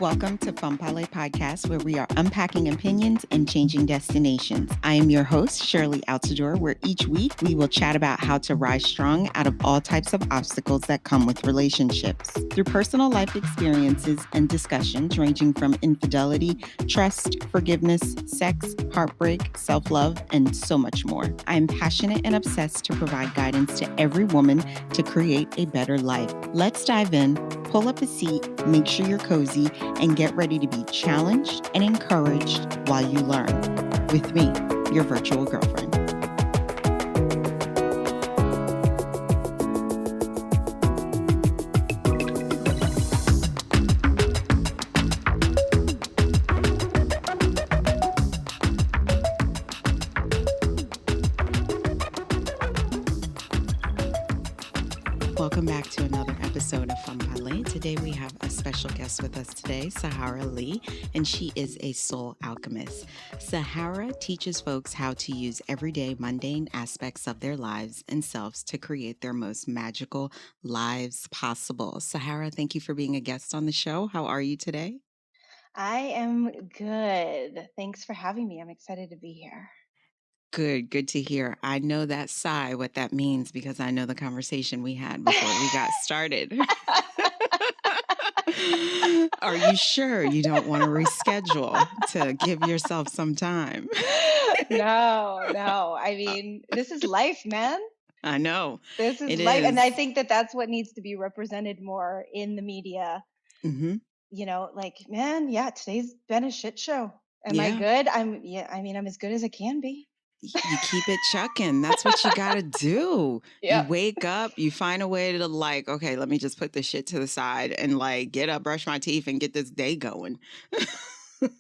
Welcome to Femparler podcast, where we are unpacking opinions and changing destinations. I am your host, Shirley Altador, where each week we will chat about how to rise strong out of all types of obstacles that come with relationships. Through personal life experiences and discussions ranging from infidelity, trust, forgiveness, sex, heartbreak, self-love, and so much more. I am passionate and obsessed to provide guidance to every woman to create a better life. Let's dive in, pull up a seat, make sure you're cozy, and get ready to be challenged and encouraged while you learn. With me, your virtual girlfriend. Welcome back to another episode of Femparler. Today we have a special guest with us today, Sahara Lee, and she is a soul alchemist. Sahara teaches folks how to use everyday mundane aspects of their lives and selves to create their most magical lives possible. Sahara, thank you for being a guest on the show. How are you today? I am good. Thanks for having me. I'm excited to be here. Good to hear. I know that sigh, what that means, because I know the conversation we had before we got started. Are you sure you don't want to reschedule to give yourself some time? No. I mean, this is life, man. I know. This is It life. And I is. think that that's what needs to be represented more in the media. Hmm. Man, yeah, today's been a shit show. Am I Yeah. good? I'm as good as I can be. You keep it chucking. That's what you got to do. You Yeah. wake up, you find a way to okay, let me just put this shit to the side and get up, brush my teeth, and get this day going.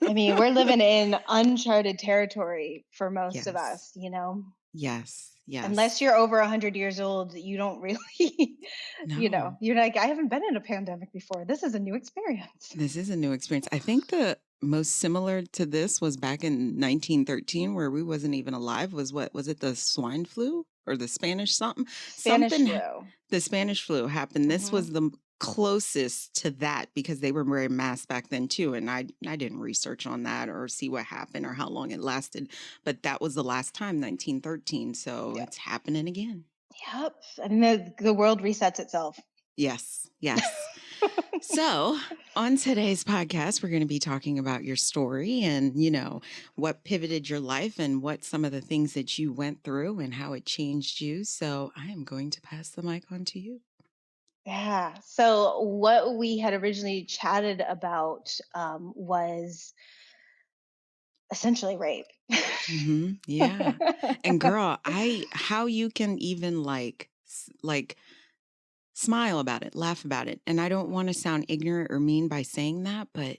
I mean, we're living in uncharted territory for most of Yes. us. Yes. Unless you're over 100 years old, you don't really, No. you're like, I haven't been in a pandemic before. This is a new experience. This is a new experience. I think the most similar to this was back in 1913, where we wasn't even alive. Was it the swine flu or the Spanish something? Spanish Something, flu. the Spanish flu happened. This Hmm. was the closest to that because they were wearing masks back then too. And I didn't research on that or see what happened or how long it lasted. But that was the last time, 1913. So Yeah. it's happening again. Yep. And the world resets itself. Yes. So, on today's podcast, we're going to be talking about your story and, what pivoted your life and what some of the things that you went through and how it changed you. So, I am going to pass the mic on to you. Yeah. So what we had originally chatted about was essentially rape. Yeah. And girl, how you can even smile about it, laugh about it. And I don't want to sound ignorant or mean by saying that, but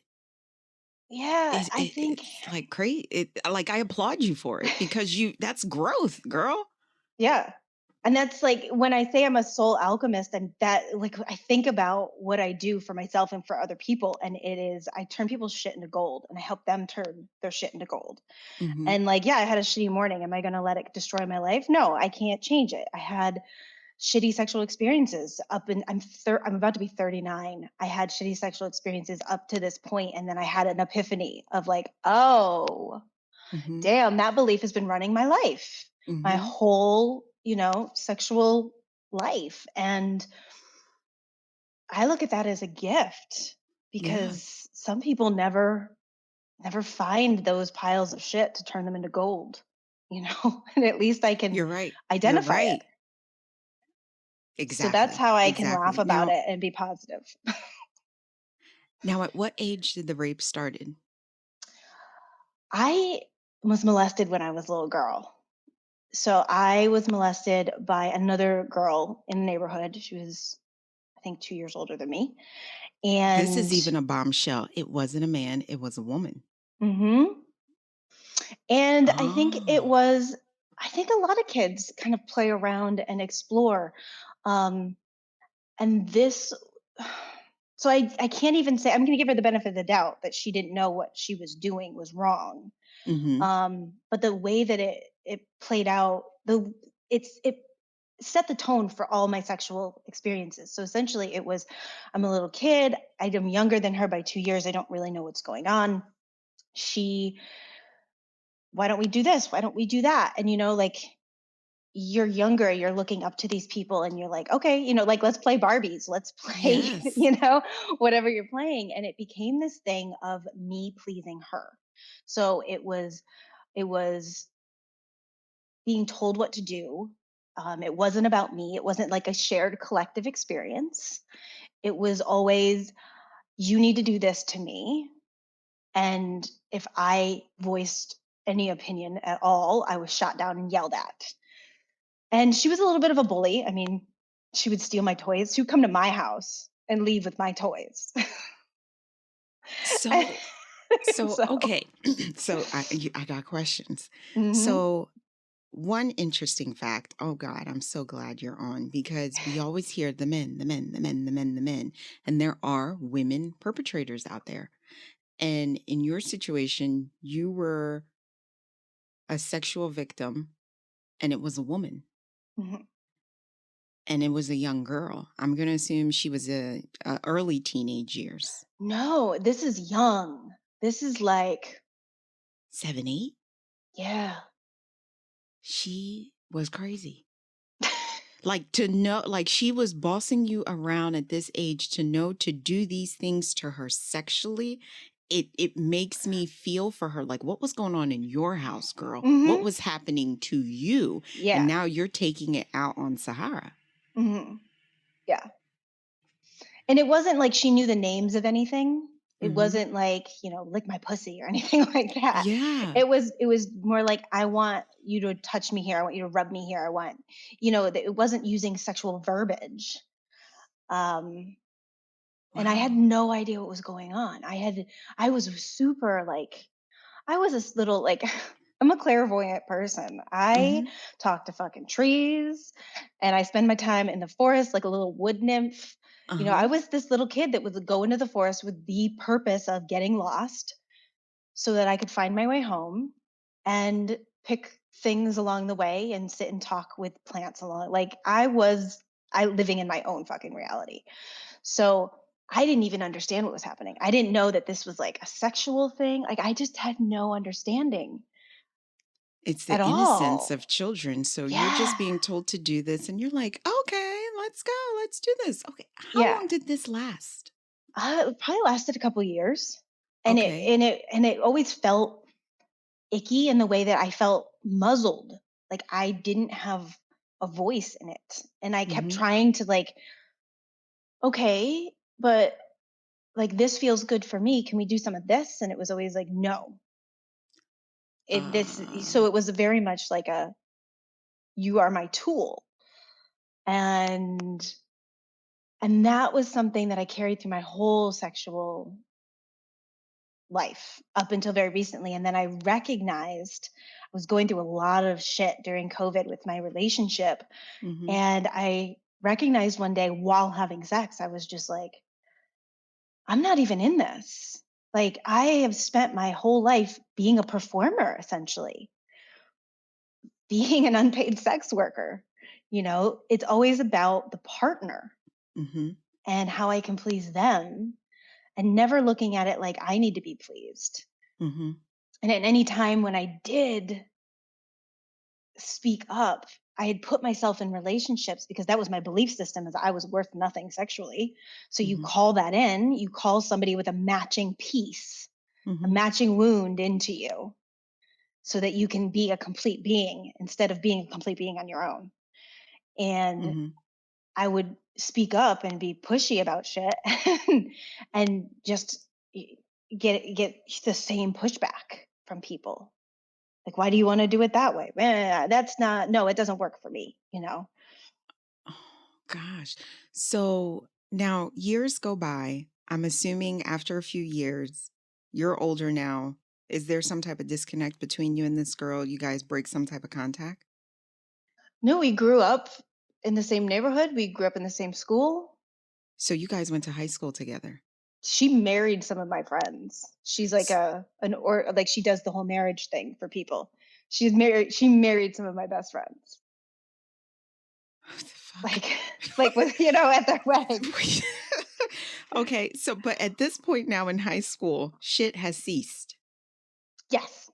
Yeah, I think. it's like crazy. I applaud you for it because that's growth, girl. Yeah. And that's like when I say I'm a soul alchemist, and that like I think about what I do for myself and for other people. And it is I turn people's shit into gold and I help them turn their shit into gold. Hmm. And like, yeah, I had a shitty morning. Am I gonna let it destroy my life? No, I can't change it. I had shitty sexual experiences I'm about to be 39. I had shitty sexual experiences up to this point, and then I had an epiphany of like, oh, Hmm. damn, that belief has been running my life, my Hmm. whole, sexual life. And I look at that as a gift Yeah. because some people never find those piles of shit to turn them into gold. And at least I can You're right. You're identify it. right. So that's Exactly. how I can laugh Exactly. about it and be positive. Now, at what age did the rape started? I was molested when I was a little girl. So I was molested by another girl in the neighborhood. She was, I think, 2 years older than me. This is And even a bombshell. It wasn't a man, it was a woman. hmm and Oh. I think a lot of kids kind of play around and explore. Um, and this, so I can't even say, I'm going to give her the benefit of the doubt that she didn't know what she was doing was wrong. Mhm. But the way that it played out, it set the tone for all my sexual experiences. So essentially, it was, I'm a little kid. I'm younger than her by 2 years. I don't really know what's going on. She, why don't we do this? Why don't we do that? And, like, you're younger, you're looking up to these people and you're like, okay, like, let's play Barbies, let's play, Yes. whatever you're playing. And it became this thing of me pleasing her. So it was being told what to do. It wasn't about me. It wasn't like a shared collective experience. It was always, you need to do this to me. And if I voiced any opinion at all, I was shot down and yelled at. And she was a little bit of a bully. I mean, she would steal my toys. She would come to my house and leave with my toys. So, so So, okay. So I got questions. mhm, So one interesting fact. Oh God, I'm so glad you're on because we always hear the men, the men, the men, the men, the men, and there are women perpetrators out there. And in your situation, you were a sexual victim, and it was a woman, mhm. and it was a young girl. I'm gonna assume she was a early teenage years, No, this is young. This is like, 7, 8. yeah. She was crazy. Like, to know, like, she was bossing you around at this age to know to do these things to her sexually. It makes me feel for her. Like, what was going on in your house, girl? What Hmm. was happening to you? And Yeah. now you're taking it out on Sahara. Hmm. Yeah. And it wasn't like she knew the names of anything. It Mm-hmm. wasn't like, lick my pussy or anything like that. Yeah. It was more like, I want you to touch me here. I want you to rub me here. I want, it wasn't using sexual verbiage. Um, and I had Wow. no idea what was going on. I was super like, I was this little like, I'm a clairvoyant person. I Mm-hmm. talk to fucking trees and I spend my time in the forest like a little wood nymph. Uh-huh. I was this little kid that would go into the forest with the purpose of getting lost so that I could find my way home and pick things along the way and sit and talk with plants along. Like, I living in my own fucking reality. So I didn't even understand what was happening. I didn't know that this was like a sexual thing. Like, I just had no understanding It's at the innocence all. of children. So you're Yeah. just being told to do this, and you're like, okay, let's go. Let's do this. Okay. How Yeah. long did this last? It probably lasted a couple years. And it Okay. and it and it always felt icky in the way that I felt muzzled. Like, I didn't have a voice in it. And I kept Mm-hmm. trying to, like, okay, but like, this feels good for me. Can we do some of this? And it was always like, no. So Uh, it was very much like a, you are my tool. And that was something that I carried through my whole sexual life up until very recently. And then I recognized I was going through a lot of shit during COVID with my relationship. mm-hmm. And I recognized one day while having sex, I was just like, I'm not even in this. Like, I have spent my whole life being a performer, essentially, being an unpaid sex worker. It's always about the partner Mm-hmm. and how I can please them, and never looking at it like I need to be pleased. Mm-hmm. And at any time when I did speak up, I had put myself in relationships because that was my belief system, is I was worth nothing sexually. So you Mm-hmm. call that in, you call somebody with a matching piece, a Mm-hmm. matching wound into you, so that you can be a complete being instead of being a complete being on your own. And Mm-hmm. I would speak up and be pushy about shit and just get the same pushback from people. Like, why do you want to do it that way? That's not, no, it doesn't work for me. Oh, gosh. So now years go by. I'm assuming after a few years, you're older now. Is there some type of disconnect between you and this girl? You guys break some type of contact? No, we grew up in the same neighborhood. We grew up in the same school. So you guys went to high school together. She married some of my friends. She's like S- like, she does the whole marriage thing for people. She married some of my best friends. What the fuck? like like with at their wedding. Okay, so but at this point now in high school, shit has ceased. Yes.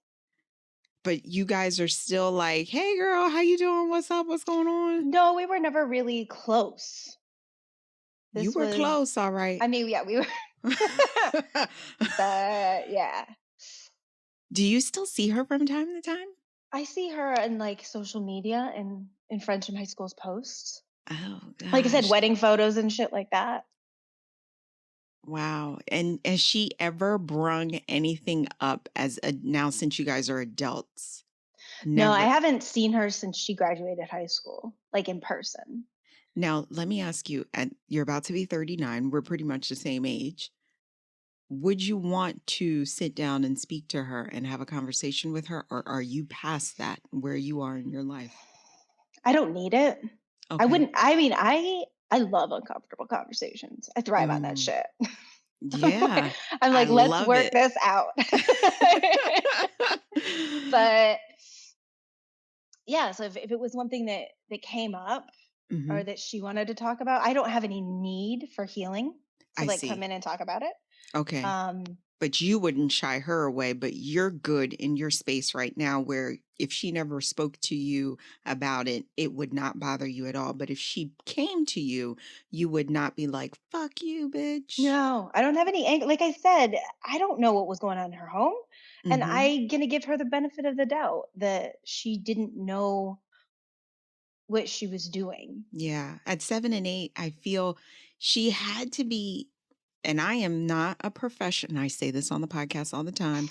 But you guys are still like, "Hey girl, how you doing? What's up? What's going on?" No, we were never really close. You This were was, close, all right. I mean, yeah, we were. But yeah, Do you still see her from time to time? I see her in like social media and in friends from high school's posts. Oh Like I said, gosh. wedding photos and shit like that. Wow. And has she ever brung anything up as a now since you guys are adults? No, I Never. haven't seen her since she graduated high school, like in person. Now, let me ask you, and you're about to be 39. We're pretty much the same age. Would you want to sit down and speak to her and have a conversation with her, or are you past that where you are in your life? I don't need it. I Okay. wouldn't. I mean, I love uncomfortable conversations. I thrive on that Mm, shit. yeah, I'm I like, let's love work it. this out. But yeah, so if it was one thing that came up or Hmm. that she wanted to talk about, I don't have any need for healing to I like come see. in and talk about it. Okay. Um, But you wouldn't shy her away, but you're good in your space right now where if she never spoke to you about it, it would not bother you at all. But if she came to you, you would not be like, fuck you, bitch. no, I don't have any anger. Like I said, I don't know what was going on in her home. And Hmm. I'm going to give her the benefit of the doubt that she didn't know what she was doing. Yeah. At 7 and 8, I feel she had to be, and I am not a professional. I say this on the podcast all the time.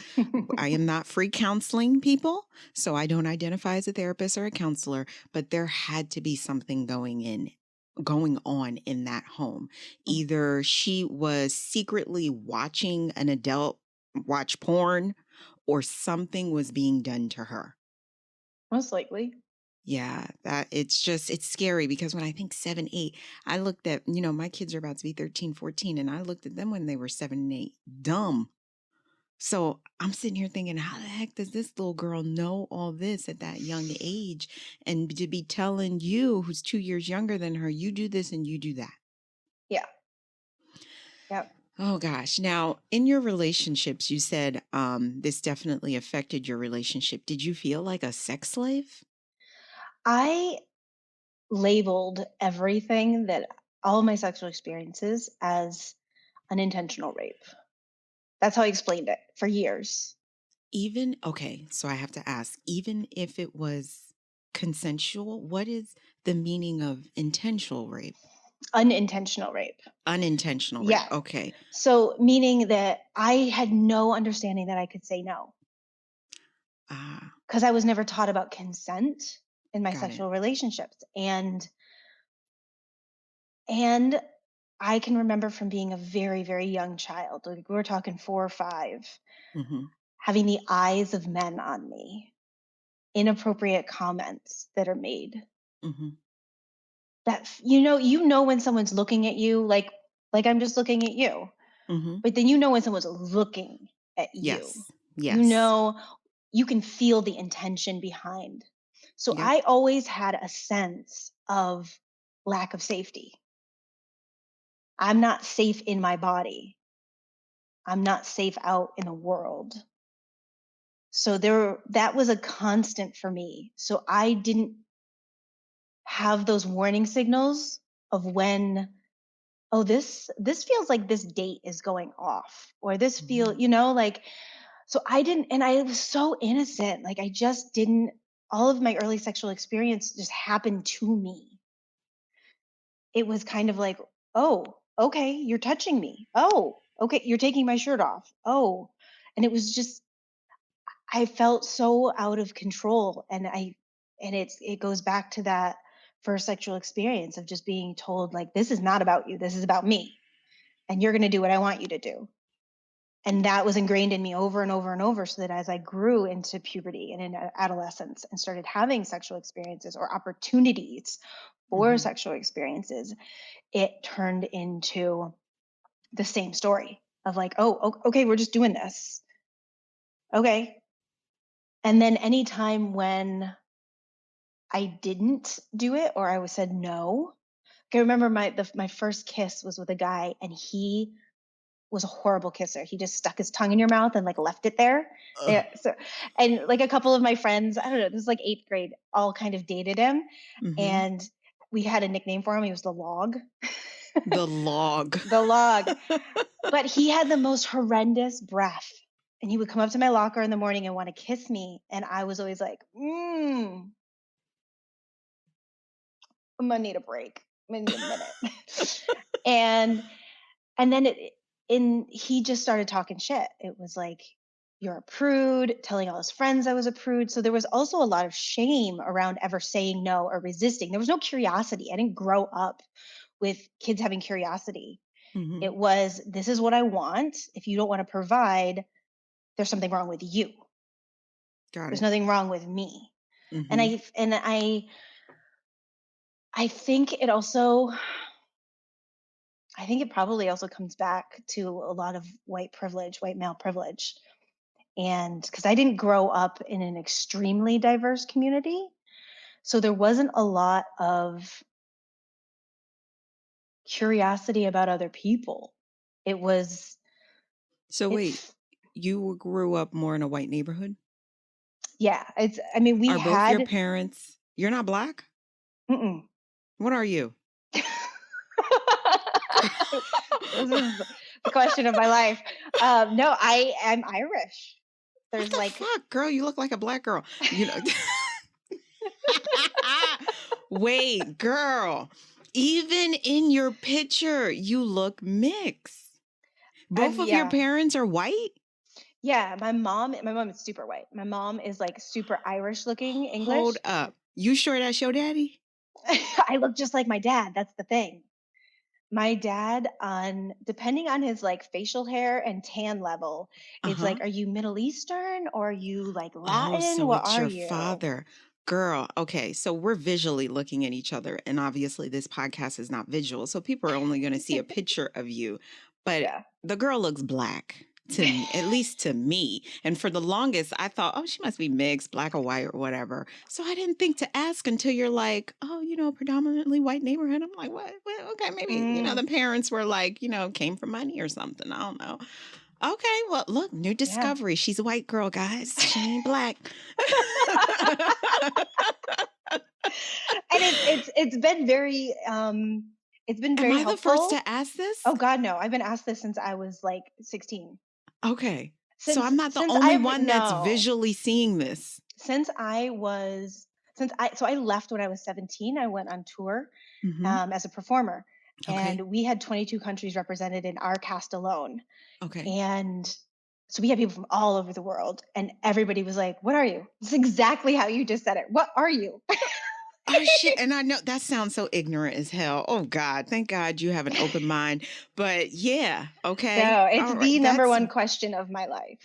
I am not free counseling people. So I don't identify as a therapist or a counselor, but there had to be something going on in that home. Either she was secretly watching an adult watch porn or something was being done to her. Most likely. Yeah, that it's scary because when I think 7, 8, I looked at, my kids are about to be 13, 14, and I looked at them when they were 7 and 8. Dumb. So I'm sitting here thinking, how the heck does this little girl know all this at that young age? And to be telling you, who's 2 years younger than her, you do this and you do that. Yeah. Yep. Oh gosh. Now, in your relationships, you said this definitely affected your relationship. Did you feel like a sex slave? I labeled everything that all of my sexual experiences as unintentional rape. That's how I explained it for years. Even okay, so I have to ask, even if it was consensual, what is the meaning of intentional rape? Unintentional rape. Unintentional rape. Yeah. Okay. So, meaning that I had no understanding that I could say no Ah, because I was never taught about consent in my got it. sexual relationships. And I can remember from being a very, very young child, like we were talking 4 or 5, Mm-hmm. having the eyes of men on me, inappropriate comments that are made. Mm-hmm. That when someone's looking at you, like I'm just looking at you, Mm-hmm. but then when someone's looking at you, Yes. you Yes. know, you can feel the intention behind. So Yep. I always had a sense of lack of safety. I'm not safe in my body. I'm not safe out in the world. So that was a constant for me. So I didn't have those warning signals of when, oh, this feels like this date is going off, or this Mm-hmm. like, so I didn't, and I was so innocent. Like I just didn't, all of my early sexual experience just happened to me. It was kind of like, oh, okay, you're touching me. Oh, okay, you're taking my shirt off. Oh, and it was just, I felt so out of control, and it goes back to that first sexual experience of just being told like, this is not about you, this is about me, and you're going to do what I want you to do. And that was ingrained in me over and over and over, so that as I grew into puberty and in adolescence and started having sexual experiences or opportunities for Mm-hmm. sexual experiences, it turned into the same story of like, oh, okay, we're just doing this. Okay. And then anytime when I didn't do it or I was said no. I remember my first kiss was with a guy, and he was a horrible kisser. He just stuck his tongue in your mouth and like left it there. Ugh. Yeah. So, and like a couple of my friends, I don't know, this is like eighth grade, all kind of dated him, Mm-hmm. and we had a nickname for him. He was the log. The log. The log. But he had the most horrendous breath. And he would come up to my locker in the morning and want to kiss me. And I was always like, I'm gonna need a break. I'm gonna need a minute. and and then he just started talking shit. It was like, you're a prude, telling all his friends I was a prude. So there was also a lot of shame around ever saying no or resisting. There was no curiosity. I didn't grow up with kids having curiosity. Mm-hmm. It was, this is what I want. If you don't want to provide, there's something wrong with you. Got There's it. nothing wrong with me. And Mm-hmm. I think I think it probably also comes back to a lot of white privilege, white male privilege. And because I didn't grow up in an extremely diverse community, so there wasn't a lot of curiosity about other people. It was, So wait, it's, you grew up more in a white neighborhood? I mean, we Are both your had, parents? You're not black? mm-mm. What are you? This is the question of my life. No, I am Irish. What There's the like, fuck, girl? You look like a black girl. You know. Wait, girl. Even in your picture, you look mixed. Both of your yeah, parents are white? yeah. My mom is super white. My mom is like super Irish looking Hold English. up. You sure that's your daddy? I look just like my dad. That's the thing. My dad, on depending on his like facial hair and tan level, it's Uh-huh. like, are you Middle Eastern or are you like Oh, Latin? so What it's are your you? father. Girl, okay, so we're visually looking at each other, and obviously this podcast is not visual, so people are only going to see a picture of you. But Yeah. the girl looks black to me, at least to me. And for the longest, I thought, oh, she must be mixed, black or white or whatever. So I didn't think to ask until you're like, oh, predominantly white neighborhood. I'm like, what? Okay, maybe, Mm, the parents were like, came from money or something. I don't know. Okay, well, look, new yeah. discovery. She's a white girl, guys. She ain't black. And it's been Am very I the first helpful. to ask this? Oh God, no. I've been asked this since I was like 16. Okay. So Since I'm not the since only I've one that's no. visually seeing this. Since I was since I so I left when I was 17. I went on tour Mm-hmm. as a performer, Okay. and we had 22 countries represented in our cast alone. Okay. And so we had people from all over the world, and everybody was like, "What are you?" It's exactly how you just said it. What are you? Oh shit. And I know that sounds so ignorant as hell. Oh God. Thank God you have an open mind. But yeah, okay. No, it's All right. the number That's one question of my life.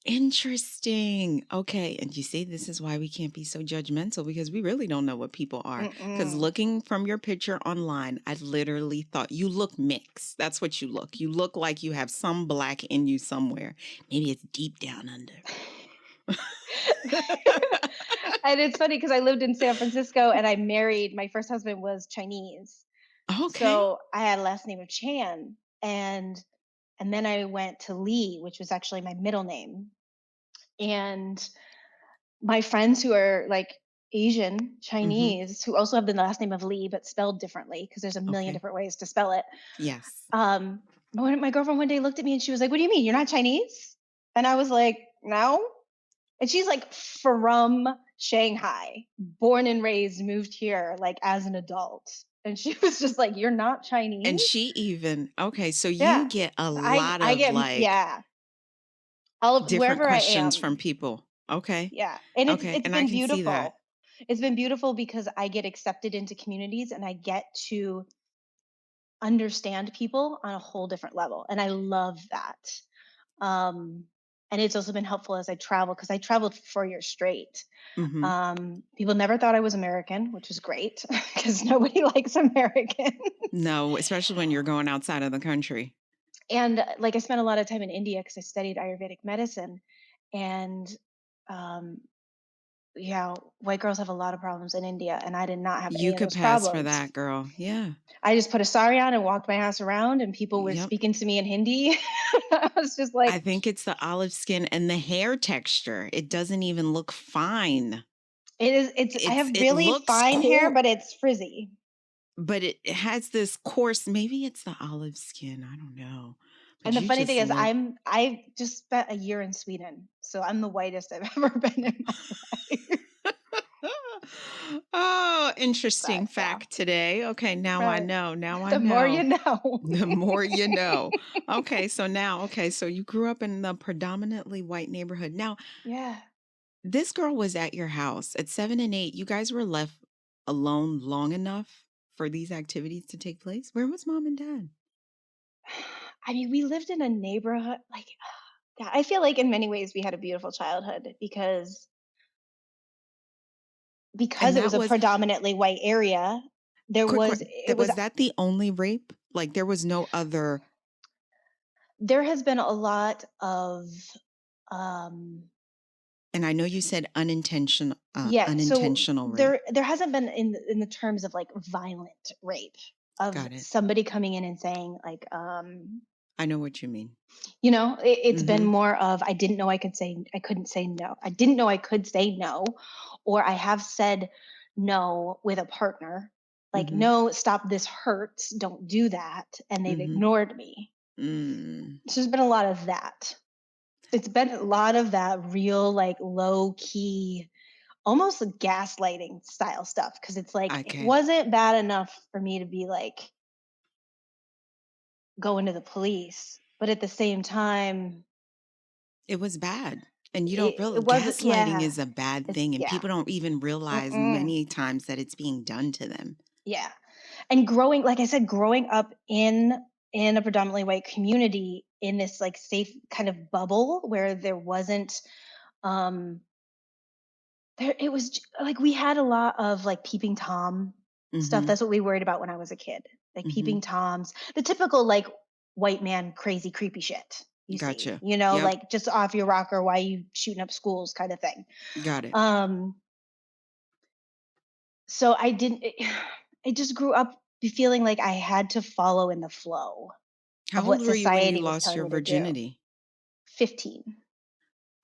interesting. Okay. And you see, this is why we can't be so judgmental because we really don't know what people are. Because Mm-mm. looking from your picture online, I literally thought you look mixed. That's what you look. You look like you have some black in you somewhere. Maybe it's deep down under. And it's funny because I lived in San Francisco and I married, my first husband was Chinese. Okay. So I had a last name of Chan. And then I went to Lee, which was actually my middle name. And my friends who are like Asian, Mm-hmm. Chinese, who also have the last name of Lee, but spelled differently, because there's a million Okay. different ways to spell it. Yes. Um, my girlfriend one day looked at me and she was like, "What do you mean? You're not Chinese?" And I was like, "No." And she's like from Shanghai, born and raised, moved here like as an adult. And she was just like, "You're not And Chinese?" she even, okay, so you Yeah. get a I lot I of get like yeah. All of different wherever I questions am. from people. Okay. Yeah. And Okay. it's And I been can see that. beautiful. It's been beautiful because I get accepted into communities and I get to understand people on a whole different level. And I love that. Um, and it's also been helpful as I travel because I traveled for 4 years straight. Mm-hmm. People never thought I was American, which was great because nobody likes American. No, especially when you're going outside of the country. And like I spent a lot of time in India because I studied Ayurvedic medicine. And um, yeah, white girls have a lot of problems in India, and I did not have You any of could those pass for problems. that, girl. Yeah. I just put a sari on and walked my ass around, and people were Yep. speaking to me in Hindi. I was just like, I think it's the olive skin and the hair texture. It doesn't even look fine. I have It really looks fine hair, cool, but it's frizzy. but it has this coarse, maybe it's the olive skin. I don't know. But And the you funny thing just is, look I just spent a year in Sweden, so I'm the whitest I've ever been in my life. Oh, interesting But yeah, fact today. Okay, now I right. know. Now I The more you know. know. The more you know. Okay, so you grew up in the predominantly white neighborhood. Now, Yeah. this girl was at your house at 7 and 8. You guys were left alone long enough for these activities to take place? Where was mom and dad? I mean, we lived in a neighborhood like yeah, I feel like in many ways we had a beautiful childhood because And it that was a was predominantly white area. There quick was que- it that was was that the only rape? Like there was no other. there has been a lot of um And I know you said yeah, so unintentional rape. there hasn't been in the terms of like violent rape of Got it. somebody coming in and saying like I know what you mean. it's been Mhm. more of I couldn't say no. I didn't know I could say no, or I have said no with a partner, like Mhm. no, stop, this hurts, don't do that, and they've Mhm. ignored me. Mm. So there's been a lot of that. It's been a lot of that real like low key, almost like gaslighting style stuff because it's like it Okay. wasn't bad enough for me to be like going to the police, but at the same time It was bad. And you don't it realize wasn't, gaslighting yeah, is a bad it's, thing, and yeah. people don't even realize Mm-mm. many times that it's being done to them. Yeah. And growing, like I said, growing up in a predominantly white community in this like safe kind of bubble where there wasn't um there it was like we had a lot of like peeping tom stuff. Mhm. That's what we worried about when I was a kid. Like Mhm. peeping toms, the typical like white man crazy creepy shit you see, Gotcha. Yep. like just off your rocker, why you shooting up schools kind of thing. Got it. Um So I didn't I just grew up feeling like I had to follow in the flow of How what old were you when you society was lost telling your me to do. virginity? 15.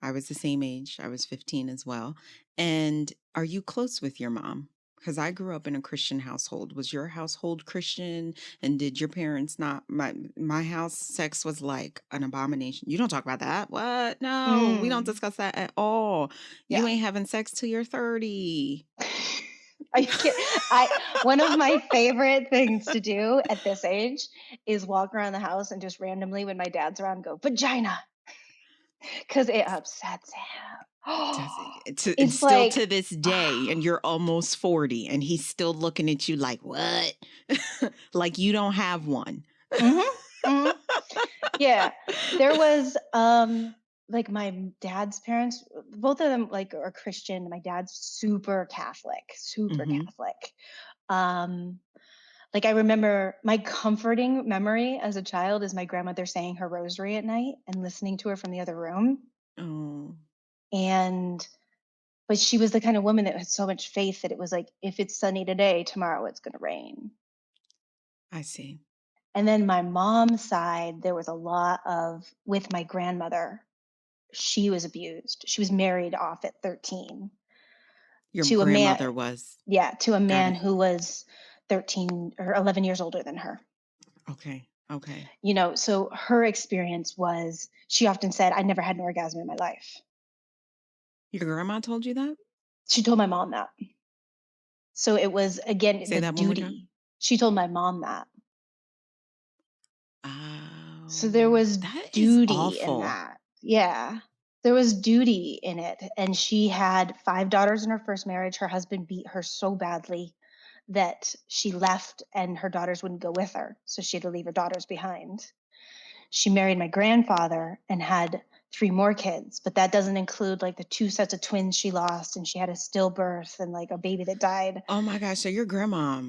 I was the same age. I was 15 as well. And are you close with your mom? Because I grew up in a Christian household. Was your household Christian? And did your parents not? My house, sex was like an abomination. You don't talk about that. What? No, we don't Mm, discuss that at all. You yeah. ain't having sex till you're 30. Are you kidding? One of my favorite things to do at this age is walk around the house and just randomly when my dad's around go vagina because it upsets him. Does and It's still like to this day, and you're almost 40, and he's still looking at you like, what? Like you don't have one. mhm, mhm. Yeah. There was like my dad's parents, both of them like are Christian. My dad's super Catholic, super Hmm. Catholic. Um like I remember my comforting memory as a child is my grandmother saying her rosary at night and listening to her from the other room. Oh, And but she was the kind of woman that had so much faith that it was like if it's sunny today, tomorrow it's going to rain. I see. And then my mom's side, there was a lot of with my grandmother, she was abused. She was married off at 13 Your to a man, grandmother was. yeah, to a Got man it. who was 13 or 11 years older than her. Okay. Okay. So her experience was she often said, I never had an orgasm in my life. Your grandma told you that? She told my mom that. So it was again Say the that one more time. duty. She told my mom that. So there Oh, was that is duty in awful. that. Yeah. There was duty in it. And she had 5 daughters in her first marriage. Her husband beat her so badly that she left and her daughters wouldn't go with her. So she had to leave her daughters behind. She married my grandfather and had 3 more kids, but that doesn't include like the 2 sets of twins she lost, and she had a stillbirth and like a baby that died. Oh my gosh. So your grandma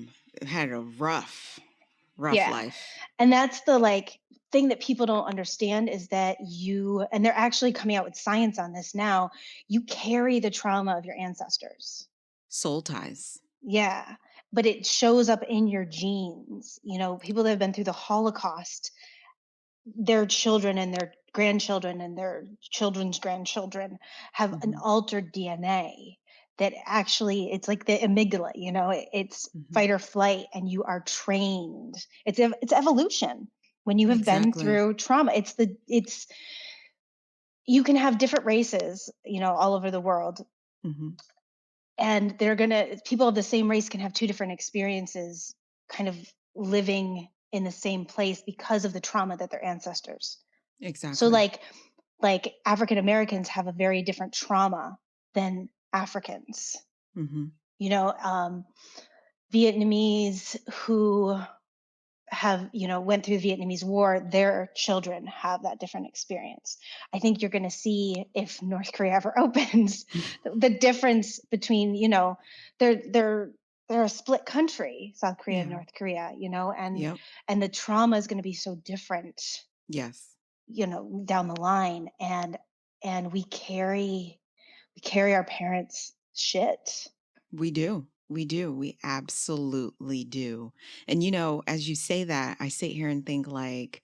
had a rough Yeah. life. And that's the like thing that people don't understand is that and they're actually coming out with science on this now, you carry the trauma of your ancestors. Soul ties. Yeah. But it shows up in your genes. People that have been through the Holocaust, their children and their grandchildren and their children's grandchildren have an Hmm. altered DNA that actually, it's like the amygdala, it's Hmm. fight or flight, and you are trained. It's evolution. When you have been Exactly. through trauma, you can have different races, all over the world, Hmm. and people of the same race can have two different experiences kind of living in the same place because of the trauma that their ancestors. So Exactly. like African Americans have a very different trauma than Africans. Hmm. You know, um, Vietnamese who have went through the Vietnamese War, their children have that different experience. I think you're going to see, if North Korea ever opens, the difference between they're they're a split country, South Korea and Yeah. North Korea, Yep. and the trauma is going to be so different, Yes. down the line, and we carry our parents' shit. We do. We do. We absolutely do. And as you say that, I sit here and think like,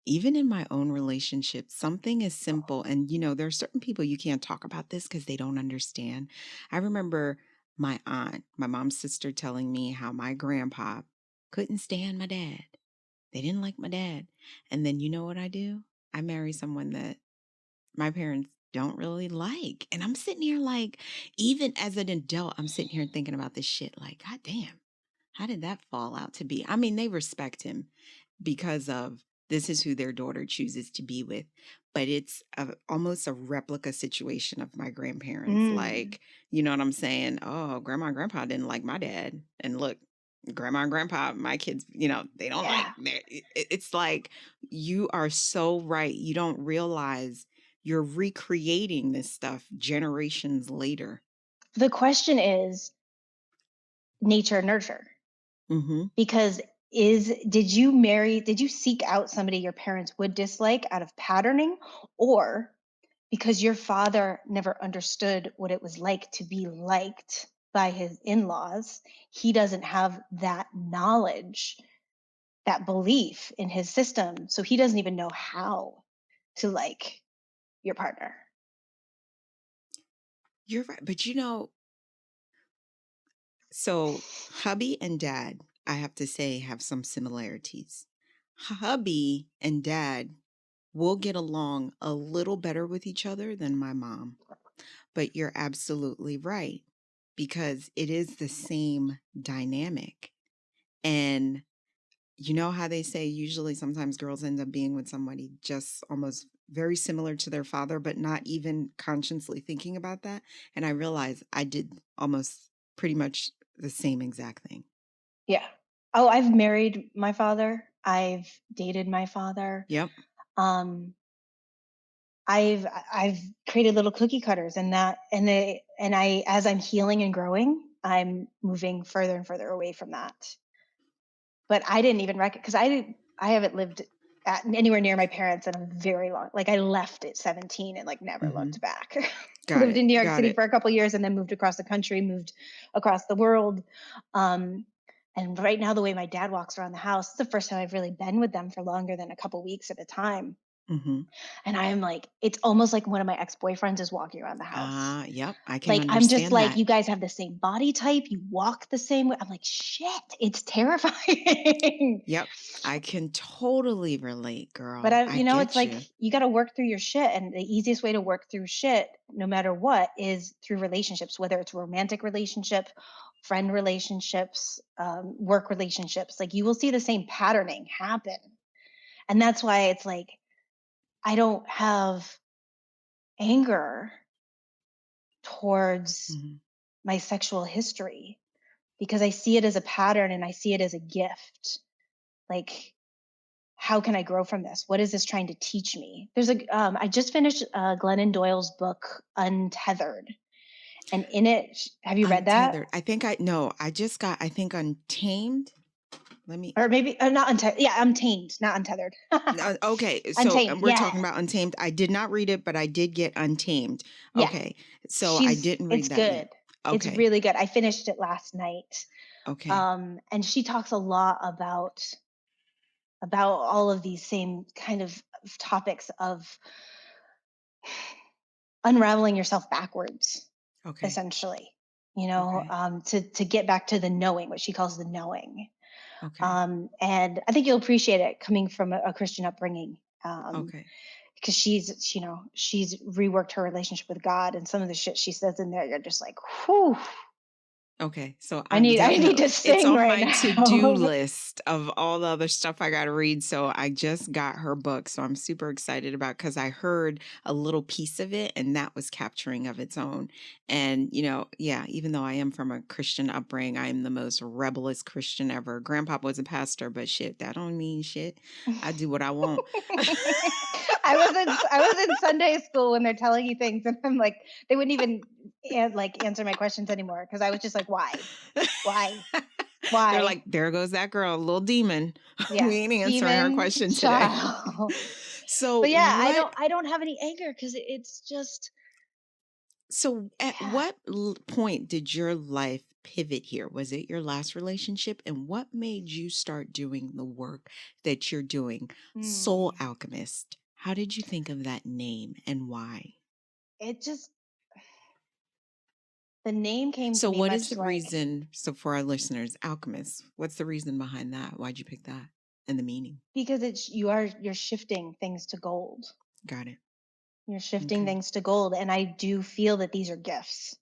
even in my own relationship, something is simple. And there are certain people you can't talk about this because they don't understand. I remember my aunt, my mom's sister, telling me how my grandpa couldn't stand my dad. They didn't like my dad. And then you know what I do? I marry someone that my parents don't really like. And I'm sitting here like, even as an adult, I'm sitting here thinking about this shit like, God damn, how did that fall out to be? I mean, they respect him because of this is who their daughter chooses to be with. But it's almost a replica situation of my grandparents. Mm, Like, you know what I'm saying? Oh, grandma and grandpa didn't like my dad. And look, grandma and grandpa, my kids, they don't like yeah. it's like you are so right. You don't realize you're recreating this stuff generations later. The question is nature nurture. Hmm. Because did you seek out somebody your parents would dislike out of patterning, or because your father never understood what it was like to be liked by his in-laws, he doesn't have that knowledge, that belief in his system, so he doesn't even know how to like your partner. You're right. But so hubby and dad, I have to say, have some similarities. Hubby and dad will get along a little better with each other than my mom. But you're absolutely right because it is the same dynamic. And you know how they say usually sometimes girls end up being with somebody just almost very similar to their father, but not even consciously thinking about that. And I realized I did almost pretty much the same exact thing. Yeah. Oh, I've married my father. I've dated my father. Yep. Um, I've created little cookie cutters, and as I'm healing and growing, I'm moving further and further away from that. But I didn't even because I haven't lived anywhere near my parents in a very long. Like, I left at 17 and like never Hmm. looked back. Got Lived it. in New York Got City it. for a couple years and then moved across the country, moved across the world. Um, and right now, the way my dad walks around the house, it's the first time I've really been with them for longer than a couple weeks at a time. Hmm. And I am like, it's almost like one of my ex-boyfriends is walking around the house. Ah, yep. I can Like, I'm just understand like, that. you guys have the same body type, you walk the same way. I'm like, shit, it's terrifying. Yep. I can totally relate, But girl. I it's get like you. you got to work through your shit. And the easiest way to work through shit, no matter what, is through relationships, whether it's romantic relationship, friend relationships, work relationships. Like, you will see the same patterning happen. And that's why it's like, I don't have anger towards Hmm. my sexual history because I see it as a pattern and I see it as a gift. Like, how can I grow from this? What is this trying to teach me? I just finished Glennon Doyle's book, Untethered. And in it, have you read that? Untethered. I think I no, I just got I think Untamed. Let me. Or maybe not untethered. Yeah, Untamed, not Untethered. Okay, so Untamed. we're Yeah. talking about Untamed. I did not read it, but I did get Untamed. Yeah. Okay, so I didn't It's read that yet. good. It's Okay, really good. I finished it last night. okay, And she talks a lot about all of these same kind of topics of unraveling yourself backwards, okay, essentially. okay, To get back to the knowing, what she calls the knowing. okay, And I think you'll appreciate it coming from a Christian upbringing. okay. Because she's reworked her relationship with God, and some of the shit she says in there, you're just like, whew, Okay, so I I'm need definitely, to it's sing on right my to-do now. list of all the other stuff I got to read. So I just got her book. So I'm super excited about because I heard a little piece of it and that was capturing of its own. And, yeah, even though I am from a Christian upbringing, I am the most rebellious Christian ever. Grandpa was a pastor, but shit, that don't mean shit. I do what I want. I was in Sunday school when they're telling you things, and I'm like, they wouldn't even answer my questions anymore because I was just like, why, They're why? like, there goes that girl, little demon. Yeah, We ain't answering her demon question today. child. So But yeah, I what don't I don't have any anger because it's just So, at yeah. what point did your life pivot here? Was it your last relationship? And what made you start doing the work that you're doing? Soul Hmm. Alchemist. How did you think of that name and why? It just the name came to So, me what is much the like reason? So, for our listeners, Alchemist, what's the reason behind that? Why'd you pick that and the meaning? because you're shifting things to gold. Got it. You're shifting Okay. things to gold, and I do feel that these are gifts.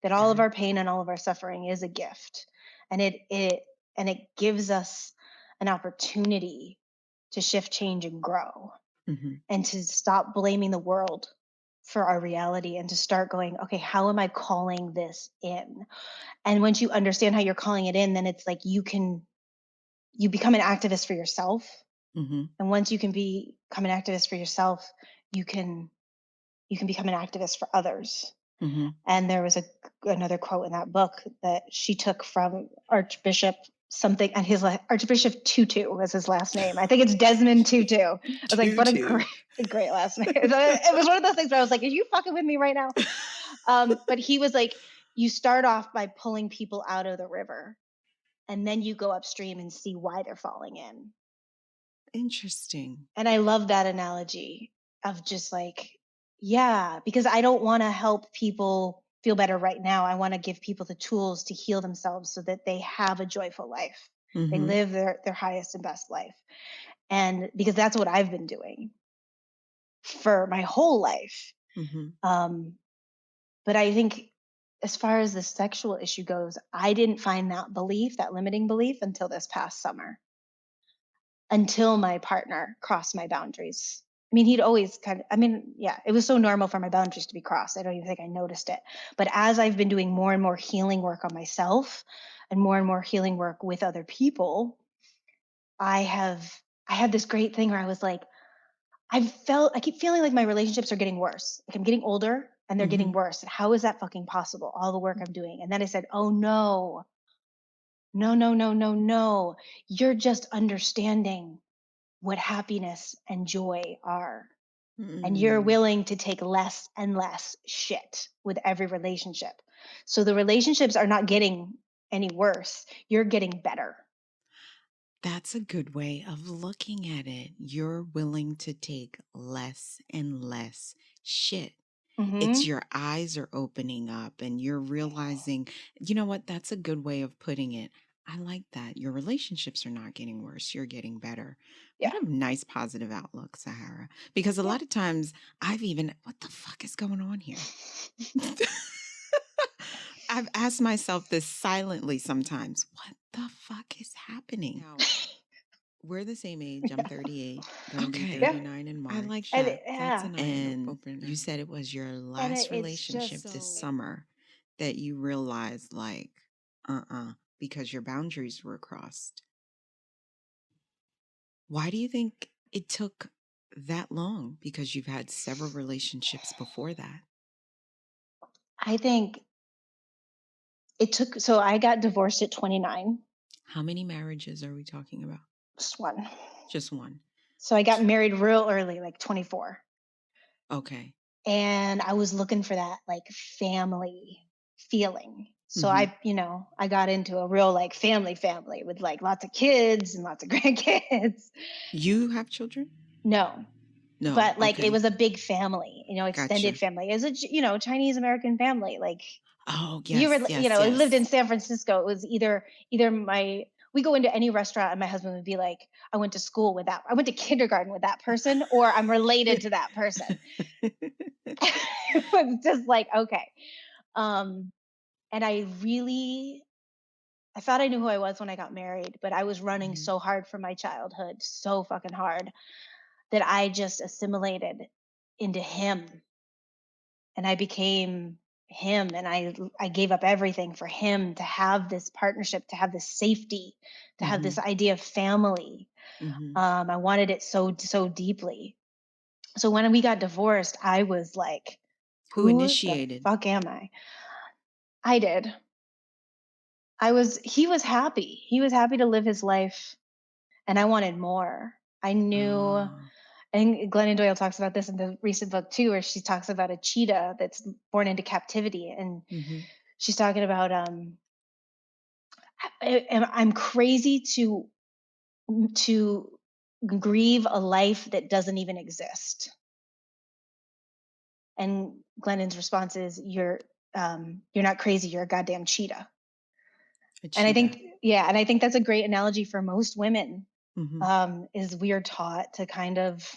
That all Got of it. our pain and all of our suffering is a gift, and it gives us an opportunity to shift, change, and grow, Mm-hmm. and to stop blaming the world for our reality and to start going, okay, how am I calling this in? And once you understand how you're calling it in, then it's like you become an activist for yourself. Mm-hmm. And once you can become an activist for yourself, you can become an activist for others. Mm-hmm. And there was another quote in that book that she took from Archbishop something, and Archbishop Tutu was his last name. I think it's Desmond Tutu. I was like, what a great last name. It was one of those things where I was like, are you fucking with me right now? But he was like, you start off by pulling people out of the river, and then you go upstream and see why they're falling in. Interesting. And I love that analogy of just like, yeah, because I don't want to help people feel better right now. I want to give people the tools to heal themselves so that they have a joyful life. They Mm-hmm. live their highest and best life. And because that's what I've been doing for my whole life. Mm-hmm. Um, but I think as far as the sexual issue goes, I didn't find that limiting belief until this past summer, until my partner crossed my boundaries. I mean, he'd always yeah, it was so normal for my boundaries to be crossed. I don't even think I noticed it. But as I've been doing more and more healing work on myself and more healing work with other people, I had this great thing where I was like, I keep feeling like my relationships are getting worse. Like I'm getting older and they're Mm-hmm. getting worse. How is that fucking possible? All the work I'm doing. And then I said, oh no, no, no, no, no, no. You're just understanding what happiness and joy are. And you're Mm. willing to take less and less shit with every relationship. So the relationships are not getting any worse. You're getting better. That's a good way of looking at it. You're willing to take less and less shit. It's Hmm. your eyes are opening up and you're realizing, you know what? That's a good way of putting it. I like that. Your relationships are not getting worse, you're getting better. Yeah. What a nice positive outlook, Sahara. Because a Yeah. lot of times what the fuck is going on here? I've asked myself this silently sometimes. What the fuck is happening? Now, we're the same age. I'm 38, going to be Yeah. 39 in March. I like And that. That's an yeah. eye-opener. You said it was your And last it's relationship just this summer that you realized, like, because your boundaries were crossed. Why do you think it took that long? Because you've had several relationships before that. I think it took, so I got divorced at 29. How many marriages are we talking about? Just one. Just one. So I got married real early, like 24. Okay. And I was looking for that like family feeling. So Mm-hmm. I got into a real like family with like lots of kids and lots of grandkids. You have children? No, No. but like it Okay. was a big family, extended Gotcha. family. It was a Chinese American family. Like Oh, you yes, were, yes, I lived in yes. San Francisco. It was either we go into any restaurant and my husband would be like, I went to kindergarten with that person, or I'm related to that person. It was just like, okay. Um, and I thought I knew who I was when I got married, but I was running Mhm. so hard from my childhood, so fucking hard, that I just assimilated into him, and I became him, and I gave up everything for him, to have this partnership, to have this safety, to have this Mhm. idea of family. Mhm. I wanted it so deeply. So when we got divorced, I was like, Who who the initiated? fuck am I? I did. He was happy. He was happy to live his life, and I wanted more. I knew, Ah. and Glennon Doyle talks about this in the recent book too, where she talks about a cheetah that's born into captivity. And Mhm. she's talking about, I'm crazy to grieve a life that doesn't even exist. And Glennon's response is, you're not crazy. You're a goddamn cheetah. A And I cheetah. think, yeah, and I think that's a great analogy for most women. Mhm. Is we are taught to kind of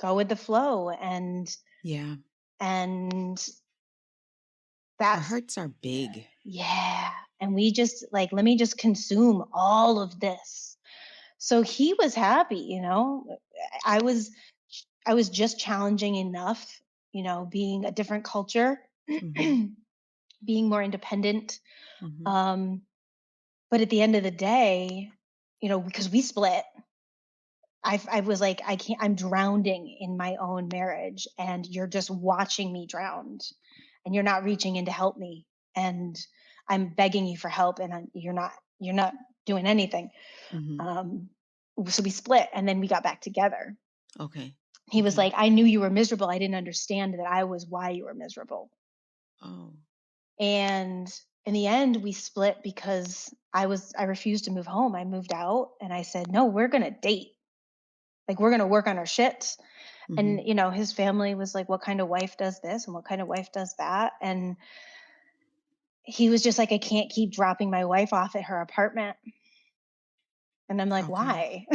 go with the flow, Yeah. and Our that's, hearts are big. yeah, and we just like, let me just consume all of this. So he was happy. i was I was just challenging enough, being a different culture, Mhm. being more independent. Mhm. um but at the end of the day, because we split, I was like, I can't, I'm drowning in my own marriage, and you're just watching me drown, and you're not reaching in to help me, and I'm begging you for help, and you're not doing anything. Mhm. um so we split, and then we got back together. Okay. He was Okay. like, I knew you were miserable, I didn't understand that I was why you were miserable. Oh. And in the end, we split because I refused to move home. I moved out, and I said, no, we're gonna date. Like, we're gonna work on our shit. And Mhm. his family was like, what kind of wife does this and what kind of wife does that? And he was just like, I can't keep dropping my wife off at her apartment. And I'm like, Okay. why?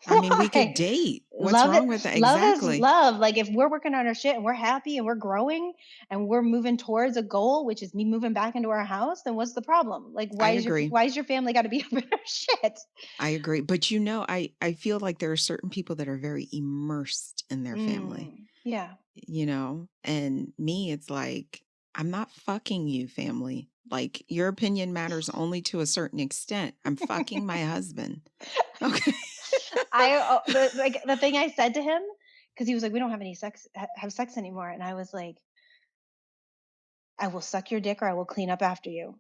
I mean, we could Why? date. What's Love it. wrong with that? Love is Exactly. love. Like, if we're working on our shit and we're happy and we're growing and we're moving towards a goal, which is me moving back into our house, then what's the problem? Like, I agree. why is your family got to be up in our shit? I agree. But I feel like there are certain people that are very immersed in their family, Yeah. and me, it's like, I'm not fucking you, family. Like, your opinion matters only to a certain extent. I'm fucking my husband. Okay. The thing I said to him, because he was like, we don't have any have sex anymore, and I was like, I will suck your dick or I will clean up after you.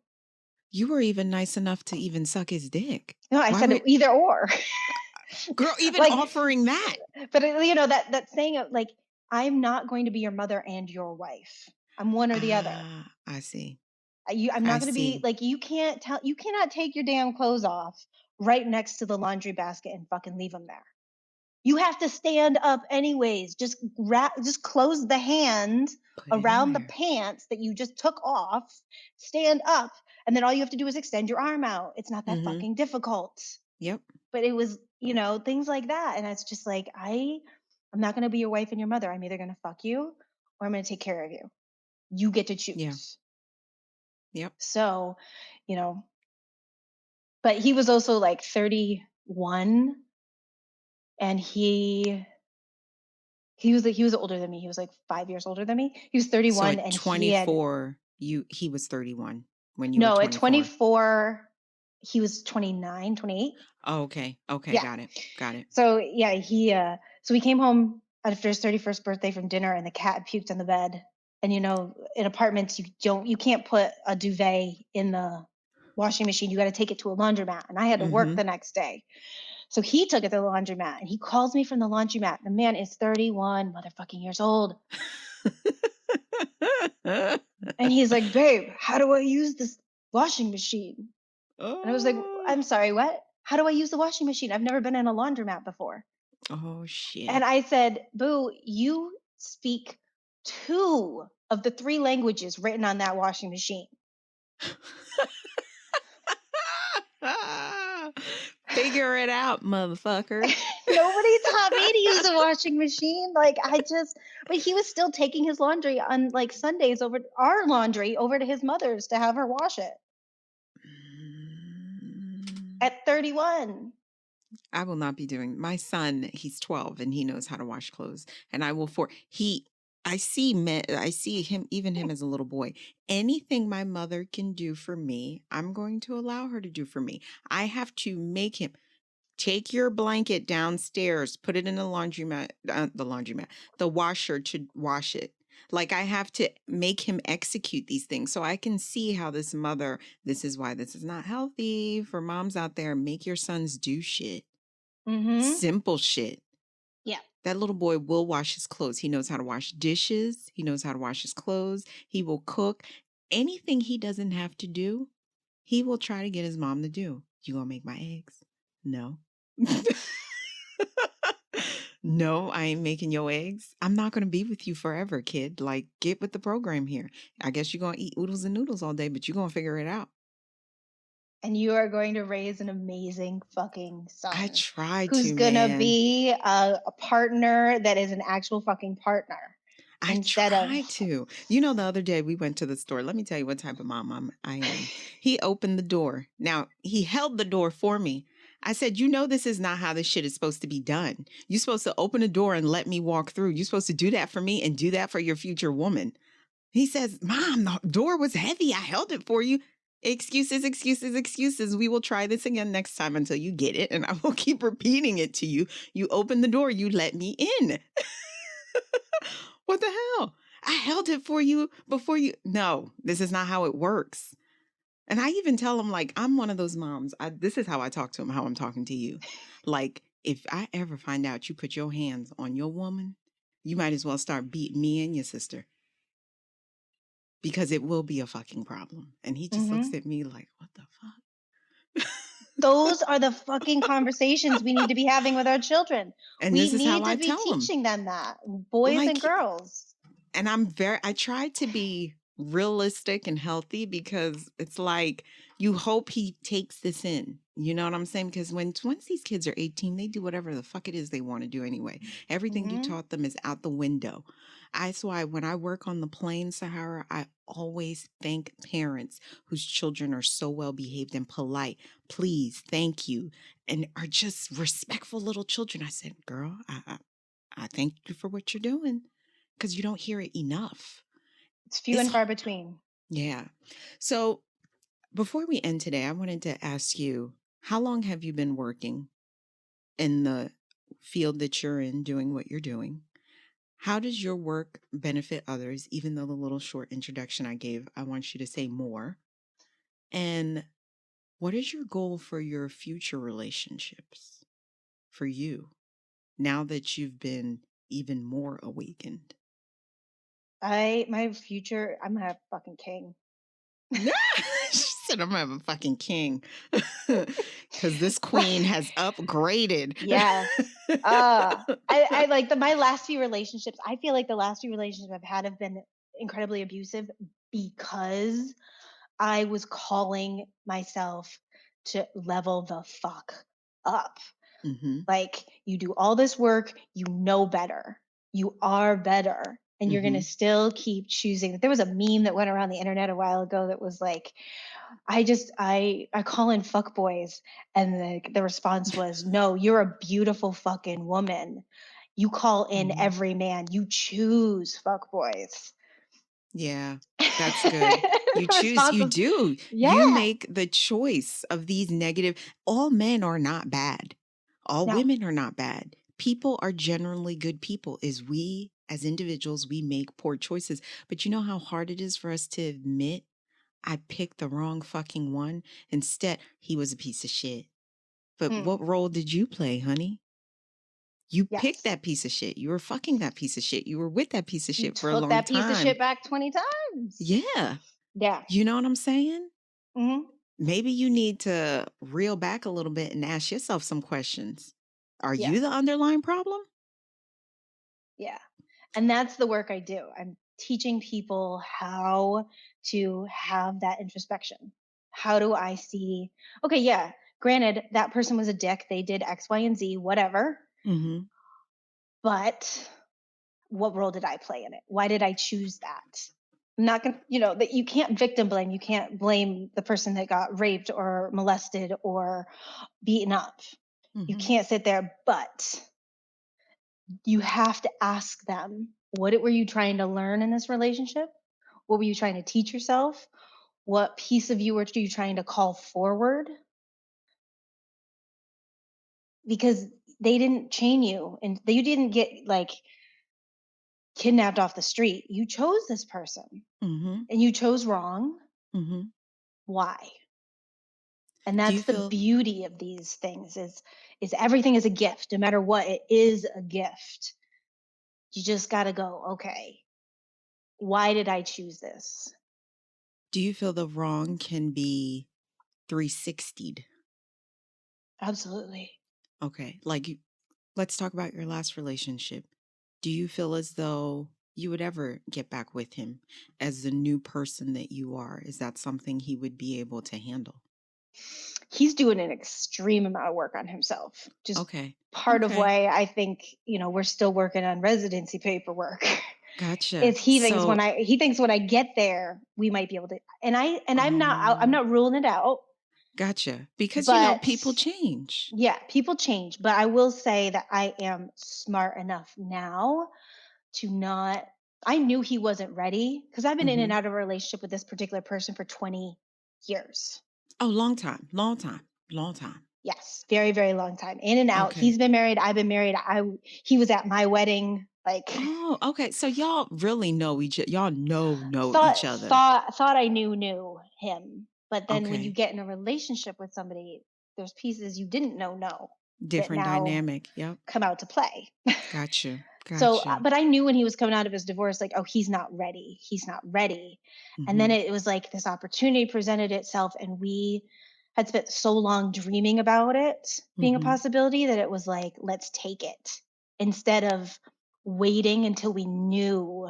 You were even nice enough to even suck his dick. No, I Why said would either or. girl even Like, offering that? but that saying of like, I'm not going to be your mother and your wife. I'm one or the other. I see. I'm I not going to be see. like, you cannot take your damn clothes off right next to the laundry basket and fucking leave them there. You have to stand up anyways. Just close the hand Put it in around the there. pants that you just took off. Stand up, and then all you have to do is extend your arm out. It's not that Mhm. fucking difficult. Yep. But it was, things like that, and it's just like, I'm not going to be your wife and your mother. I'm either going to fuck you or I'm going to take care of you. You get to Yeah. choose. Yep. So, you know, but he was also like 31, and he was older than me. He was like 5 years older than me. He was So 31, at and he had 24, he was 31 when you were no, at 24. 24, he was 29, 28. Oh, okay. Okay, Yeah. got it. Got it. So yeah, so he came home after his 31st birthday from dinner, and the cat puked on the bed. And in apartments, you can't put a duvet in the washing machine. You got to take it to a laundromat. And I had to work the next day. So he took it to the laundromat and he calls me from the laundromat. The man is 31 motherfucking years old. And he's like, babe, how do I use this washing machine? And I was like, I'm sorry, what? How do I use the washing machine? I've never been in a laundromat before. Oh, shit. And I said, boo, you speak 2 of the 3 languages written on that washing machine. Figure it out, motherfucker. Nobody taught me to use a washing machine. Like, but he was still taking his laundry on like Sundays our laundry over to his mother's to have her wash it. At 31. I will not be doing. My son, he's 12 and he knows how to wash clothes. And I will I see him, even him as a little boy. Anything my mother can do for me, I'm going to allow her to do for me. I have to make him take your blanket downstairs, put it in the the washer to wash it. Like, I have to make him execute these things so I can see how this is why this is not healthy for moms out there. Make your sons do shit. Simple shit. Yeah. That little boy will wash his clothes. He knows how to wash dishes. He knows how to wash his clothes. He will cook. Anything he doesn't have to do, he will try to get his mom to do. You gonna make my eggs? No. No, I ain't making your eggs. I'm not going to be with you forever, kid. Like, get with the program here. I guess you're going to eat oodles and noodles all day, but you're going to figure it out. And you are going to raise an amazing fucking son. I tried to, who's going to be a partner that is an actual fucking partner. I tried to. You know, the other day we went to the store. Let me tell you what type of mom I am. He opened the door. Now, he held the door for me. I said, you know, this is not how this shit is supposed to be done. You're supposed to open the door and let me walk through. You're supposed to do that for me and do that for your future woman. He says, Mom, the door was heavy. I held it for you. Excuses, excuses, excuses. We will try this again next time until you get it. And I will keep repeating it to you. You open the door. You let me in. What the hell? I held it for you before you. No, this is not how it works. And I even tell him, like, I'm one of those moms. This is how I talk to him, how I'm talking to you. Like, if I ever find out you put your hands on your woman, you might as well start beating me and your sister. Because it will be a fucking problem. And he just looks at me like, what the fuck? Those are the fucking conversations we need to be having with our children. And we this is need how to I be tell teaching them that, boys and girls. And I try to be realistic and healthy because it's like you hope he takes this in. You know what I'm saying? Because once these kids are 18, they do whatever the fuck it is they want to do anyway. Everything you taught them is out the window. That's why when I work on the plane, Sahara, I always thank parents whose children are so well behaved and polite. Please, thank you. And are just respectful little children. I said, girl, I thank you for what you're doing. Because you don't hear it enough. It's few and far between. Yeah. So before we end today, I wanted to ask you, how long have you been working in the field that you're in, doing what you're doing? How does your work benefit others? Even though the little short introduction I gave, I want you to say more. And what is your goal for your future relationships for you now that you've been even more awakened? My future, I'm gonna have a fucking king. She said, I'm gonna have a fucking king. Because this queen has upgraded. Yes. I like my last few relationships. I feel like the last few relationships I've had have been incredibly abusive because I was calling myself to level the fuck up. Like, you do all this work, you know better. You are better. And you're going to still keep choosing. There was a meme that went around the internet a while ago that was like, I call in fuck boys. And the response was, no, you're a beautiful fucking woman. You call in every man. You choose fuck boys. Yeah, that's good. You choose, you do. Yeah. You make the choice of these negative. All men are not bad. All women are not bad. People are generally good people. We, as individuals, we make poor choices. But you know how hard it is for us to admit I picked the wrong fucking one. Instead, he was a piece of shit. But Mm, what role did you play, honey? You picked yes. that piece of shit. You were fucking that piece of shit. You were with that piece of You shit for a took long that piece of time. shit back 20 times. Yeah. Yeah. You know what I'm saying? Hmm. Maybe you need to reel back a little bit and ask yourself some questions. Are Yeah. you the underlying problem? Yeah. And that's the work I do. I'm teaching people how to have that introspection. How do I see, okay, yeah, granted, that person was a dick. They did X, Y, and Z, whatever. Mm-hmm. But what role did I play in it? Why did I choose that? I'm not going to, that you can't victim blame. You can't blame the person that got raped or molested or beaten up. You Mm-hmm. can't sit there, but you have to ask them, what were you trying to learn in this relationship? What were you trying to teach yourself? What piece of you were you trying to call forward? Because they didn't chain you and you didn't get like kidnapped off the street. You chose this person Mm-hmm. and you chose wrong. Mm-hmm. Why? And Do you that's the feel beauty of these things is everything is a gift. No matter what, it is a gift. You just got to go, okay, why did I choose this? the wrong can be 360'd? Absolutely. Okay. Let's talk about your last relationship. Do you feel as though you would ever get back with him as the new person that you are? Is that something he would be able to handle? He's doing an extreme amount of work on himself. Just Okay. part of Okay. why I think, we're still working on residency paperwork. Gotcha. Is he thinks when I get there, we might be able to, I'm Oh, not ruling it out, gotcha. Because, but people change. yeah, people change. But I will say that I am smart enough now to not, I knew he wasn't ready because I've been in and Mm-hmm. out of a relationship with this particular person for 20 years. Oh, long time, long time, long time. Yes, very, very long time. In and out. Okay. He's been married. I've been married. He was at my wedding. Like Oh, okay. So y'all really know y'all know each thought other. thought thought I knew him. But then when you Okay. get in a relationship with somebody, there's pieces you didn't know that Different now dynamic. Yep. come out to play. Gotcha. So, Gotcha. but I knew when he was coming out of his divorce, like, oh, he's not ready. He's not ready. And then Mm-hmm. it was like this opportunity presented itself, and we had spent so long dreaming about it being a Mm-hmm. possibility that it was like, let's take it instead of waiting until we knew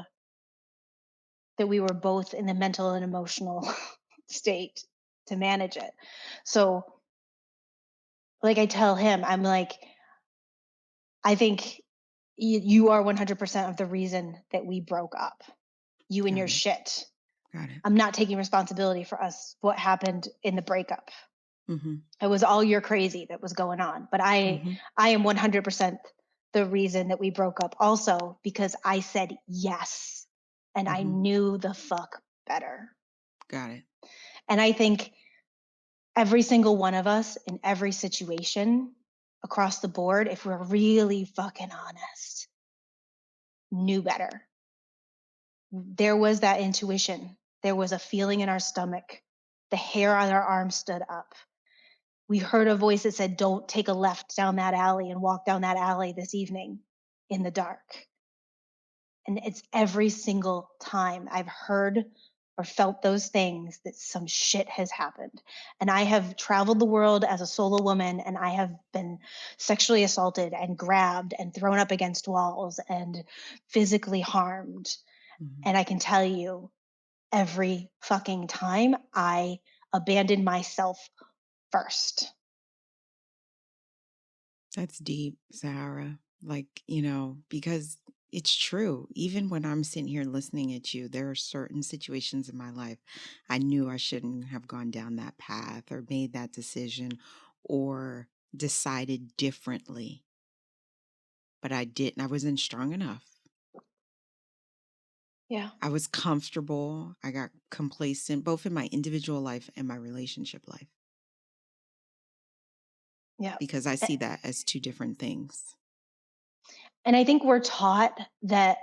that we were both in the mental and emotional state to manage it. So, like I tell him, I'm like, I think you are 100% of the reason that we broke up. You and Got your it. shit. Got it. I'm not taking responsibility for what happened in the breakup. Mm-hmm. It was all your crazy that was going on. But Mm-hmm. I am 100% the reason that we broke up also because I said yes and I Mm-hmm. knew the fuck better. Got it. And I think every single one of us in every situation across the board, if we're really fucking honest, knew better. There was that intuition. There was a feeling in our stomach. The hair on our arm stood up. We heard a voice that said, don't take a left down that alley and walk down that alley this evening in the dark. And it's every single time I've heard or felt those things that some shit has happened. And I have traveled the world as a solo woman, and I have been sexually assaulted and grabbed and thrown up against walls and physically harmed. Mm-hmm. And I can tell you, every fucking time I abandoned myself first. That's deep, Sahara. Because it's true. Even when I'm sitting here listening at you, there are certain situations in my life I knew I shouldn't have gone down that path or made that decision or decided differently. But I didn't. I wasn't strong enough. Yeah. I was comfortable. I got complacent, both in my individual life and my relationship life, Yeah. because I see that as two different things. And I think we're taught that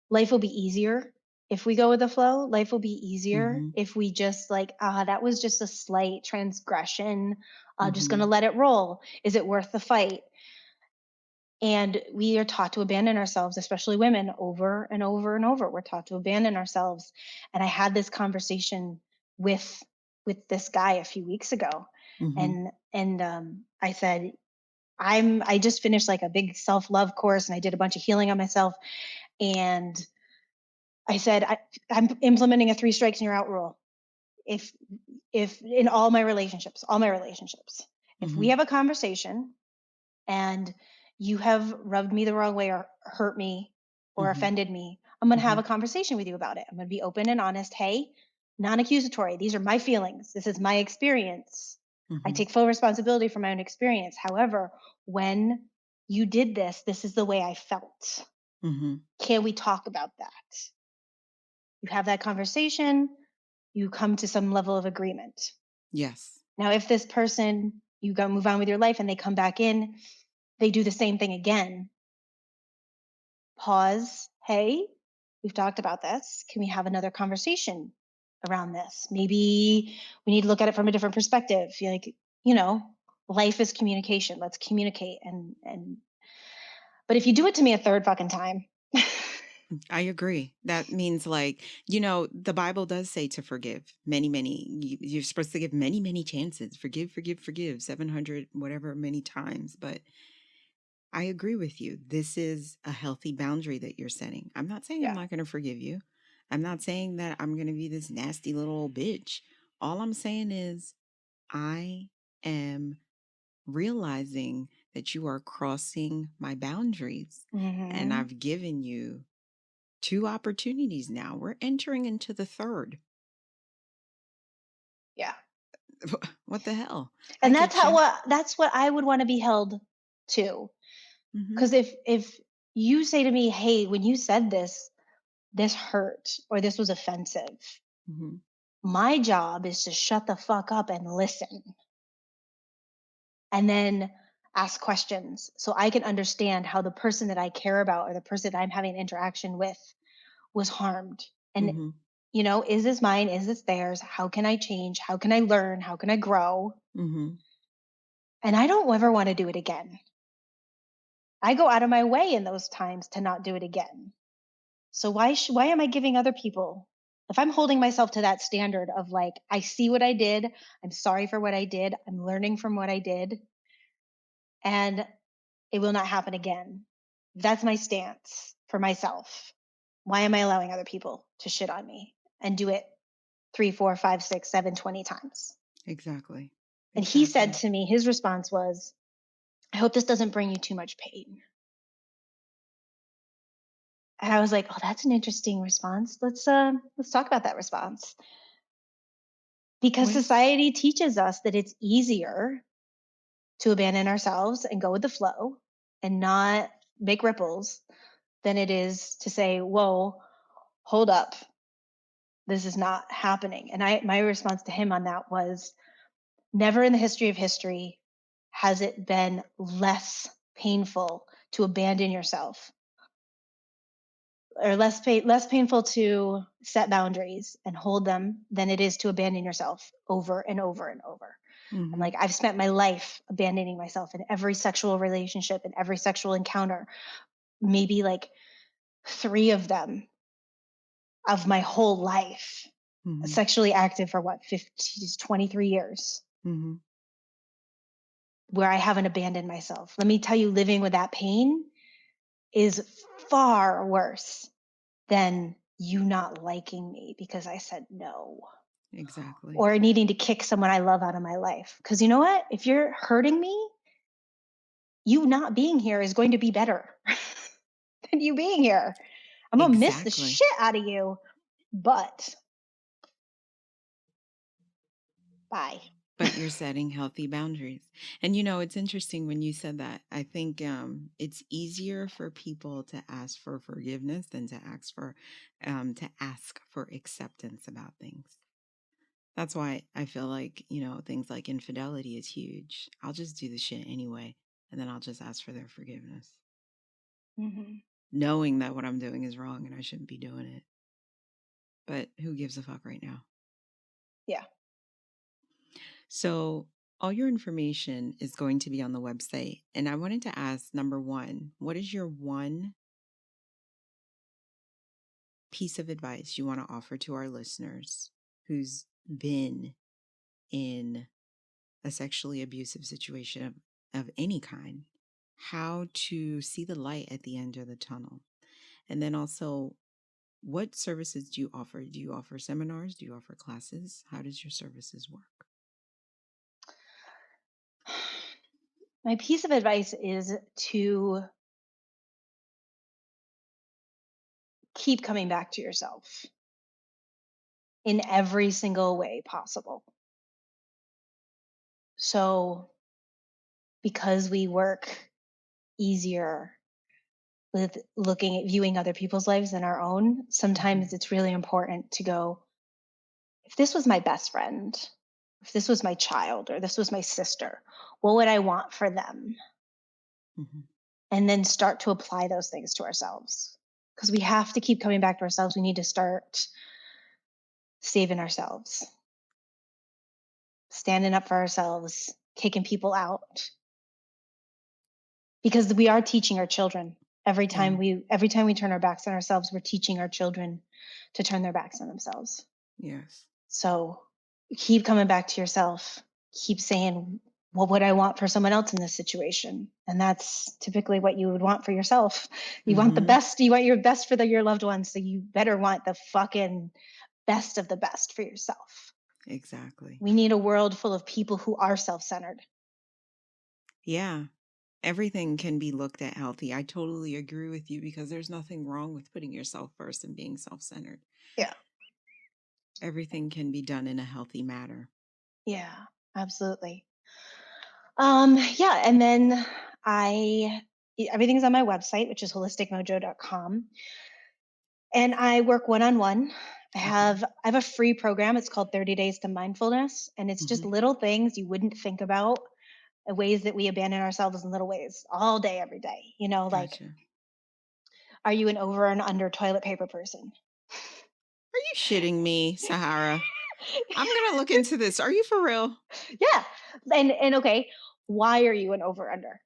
life will be easier If we go with the flow, life will be easier. Mm-hmm. If we just like, that was just a slight transgression, just going to Mm-hmm. let it roll. Is it worth the fight? And we are taught to abandon ourselves, especially women, over and over and over. We're taught to abandon ourselves. And I had this conversation with this guy a few weeks ago, Mm-hmm. and I said, I just finished like a big self-love course, and I did a bunch of healing on myself. And I said, I'm implementing a 3 strikes and you're out rule. If in all my relationships, if we Mm-hmm. have a conversation and you have rubbed me the wrong way or hurt me or Mm-hmm. offended me, I'm going to have Mm-hmm. a conversation with you about it. I'm going to be open and honest. Hey, non-accusatory. These are my feelings. This is my experience. I Mm-hmm. take full responsibility for my own experience. However, when you did this, this is the way I felt. Mm-hmm. Can we talk about that? You have that conversation, you come to some level of agreement. Yes. Now, if this person, you go move on with your life and they come back in, they do the same thing again, pause. Hey, we've talked about this. Can we have another conversation around this? Maybe we need to look at it from a different perspective. Like, you know, life is communication. Let's communicate. But if you do it to me a third fucking time, I agree. That means like, the Bible does say to forgive many, many. You're supposed to give many, many chances. Forgive, forgive, forgive, 700, whatever, many times. But I agree with you. This is a healthy boundary that you're setting. I'm not saying I'm yeah. not going to forgive you. I'm not saying that I'm going to be this nasty little old bitch. All I'm saying is I am realizing that you are crossing my boundaries, and Hmm. I've given you 2 opportunities now. We're entering into the 3rd. Yeah. What the hell? I And that's get how you. that's what I would want to be held to. Mhm. Because if you say to me, hey, when you said this hurt or this was offensive, Mhm. my job is to shut the fuck up and listen, and then ask questions so I can understand how the person that I care about or the person that I'm having interaction with was harmed. And, Mhm. is this mine? Is this theirs? How can I change? How can I learn? How can I grow? Mhm. And I don't ever want to do it again. I go out of my way in those times to not do it again. So why am I giving other people, if I'm holding myself to that standard of like, I see what I did, I'm sorry for what I did, I'm learning from what I did, and it will not happen again. That's my stance for myself. Why am I allowing other people to shit on me and do it 3, 4, 5, 6, 7, 20 times? Exactly. And he said Exactly. to me, his response was, I hope this doesn't bring you too much pain. And I was like, oh, that's an interesting response. Let's talk about that response. Because What? society teaches us that it's easier to abandon ourselves and go with the flow and not make ripples than it is to say, whoa, hold up, this is not happening. And my response to him on that was, never in the history of history has it been less painful to abandon yourself, or less painful to set boundaries and hold them than it is to abandon yourself over and over and over. I'm Mhm. like, I've spent my life abandoning myself in every sexual relationship and every sexual encounter, maybe like 3 of them of my whole life. Mhm. Sexually active for what, 50 to 23 years, Mhm. where I haven't abandoned myself. Let me tell you, living with that pain is far worse than you not liking me because I said no, Exactly. or needing to kick someone I love out of my life. Because you know what? If you're hurting me, you not being here is going to be better than you being here. I'm gonna miss the Exactly. shit out of you, but bye. But you're setting healthy boundaries. And it's interesting when you said that. I think it's easier for people to ask for forgiveness than to ask for acceptance about things. That's why I feel like, things like infidelity is huge. I'll just do the shit anyway, and then I'll just ask for their forgiveness, Hmm. knowing that what I'm doing is wrong and I shouldn't be doing it. but who gives a fuck right now? Yeah. So all your information is going to be on the website. And I wanted to ask, number one, what is your one piece of advice you want to offer to our listeners who's been in a sexually abusive situation of any kind, how to see the light at the end of the tunnel? And then also, what services do you offer? Do you offer seminars? Do you offer classes? How does your services work? My piece of advice is to keep coming back to yourself in every single way possible. So, because we work easier with looking at viewing other people's lives than our own, sometimes it's really important to go, if this was my best friend, if this was my child, or this was my sister, what would I want for them? Mm-hmm. And then start to apply those things to ourselves. Because we have to keep coming back to ourselves. We need to start saving ourselves, standing up for ourselves, kicking people out. Because we are teaching our children. Every Yeah. time we turn our backs on ourselves, we're teaching our children to turn their backs on themselves. Yes. So keep coming back to yourself. Keep saying, what would I want for someone else in this situation? And that's typically what you would want for yourself. You want the Mm-hmm. best. You want your best for your loved ones. So you better want the fucking best of the best for yourself. Exactly. We need a world full of people who are self-centered. Yeah. Everything can be looked at healthy. I totally agree with you because there's nothing wrong with putting yourself first and being self-centered. Yeah. Everything can be done in a healthy manner. Yeah, absolutely. Yeah, and then everything's on my website, which is holisticmojo.com. And I work one-on-one. Okay. I have a free program. It's called 30 Days to Mindfulness. And it's just Mm-hmm. little things you wouldn't think about, ways that we abandon ourselves in little ways all day, every day. Like, Gotcha. are you an over and under toilet paper person? Are you shitting me, Sahara? I'm going to look into this. Are you for real? Yeah. And okay, why are you an over under?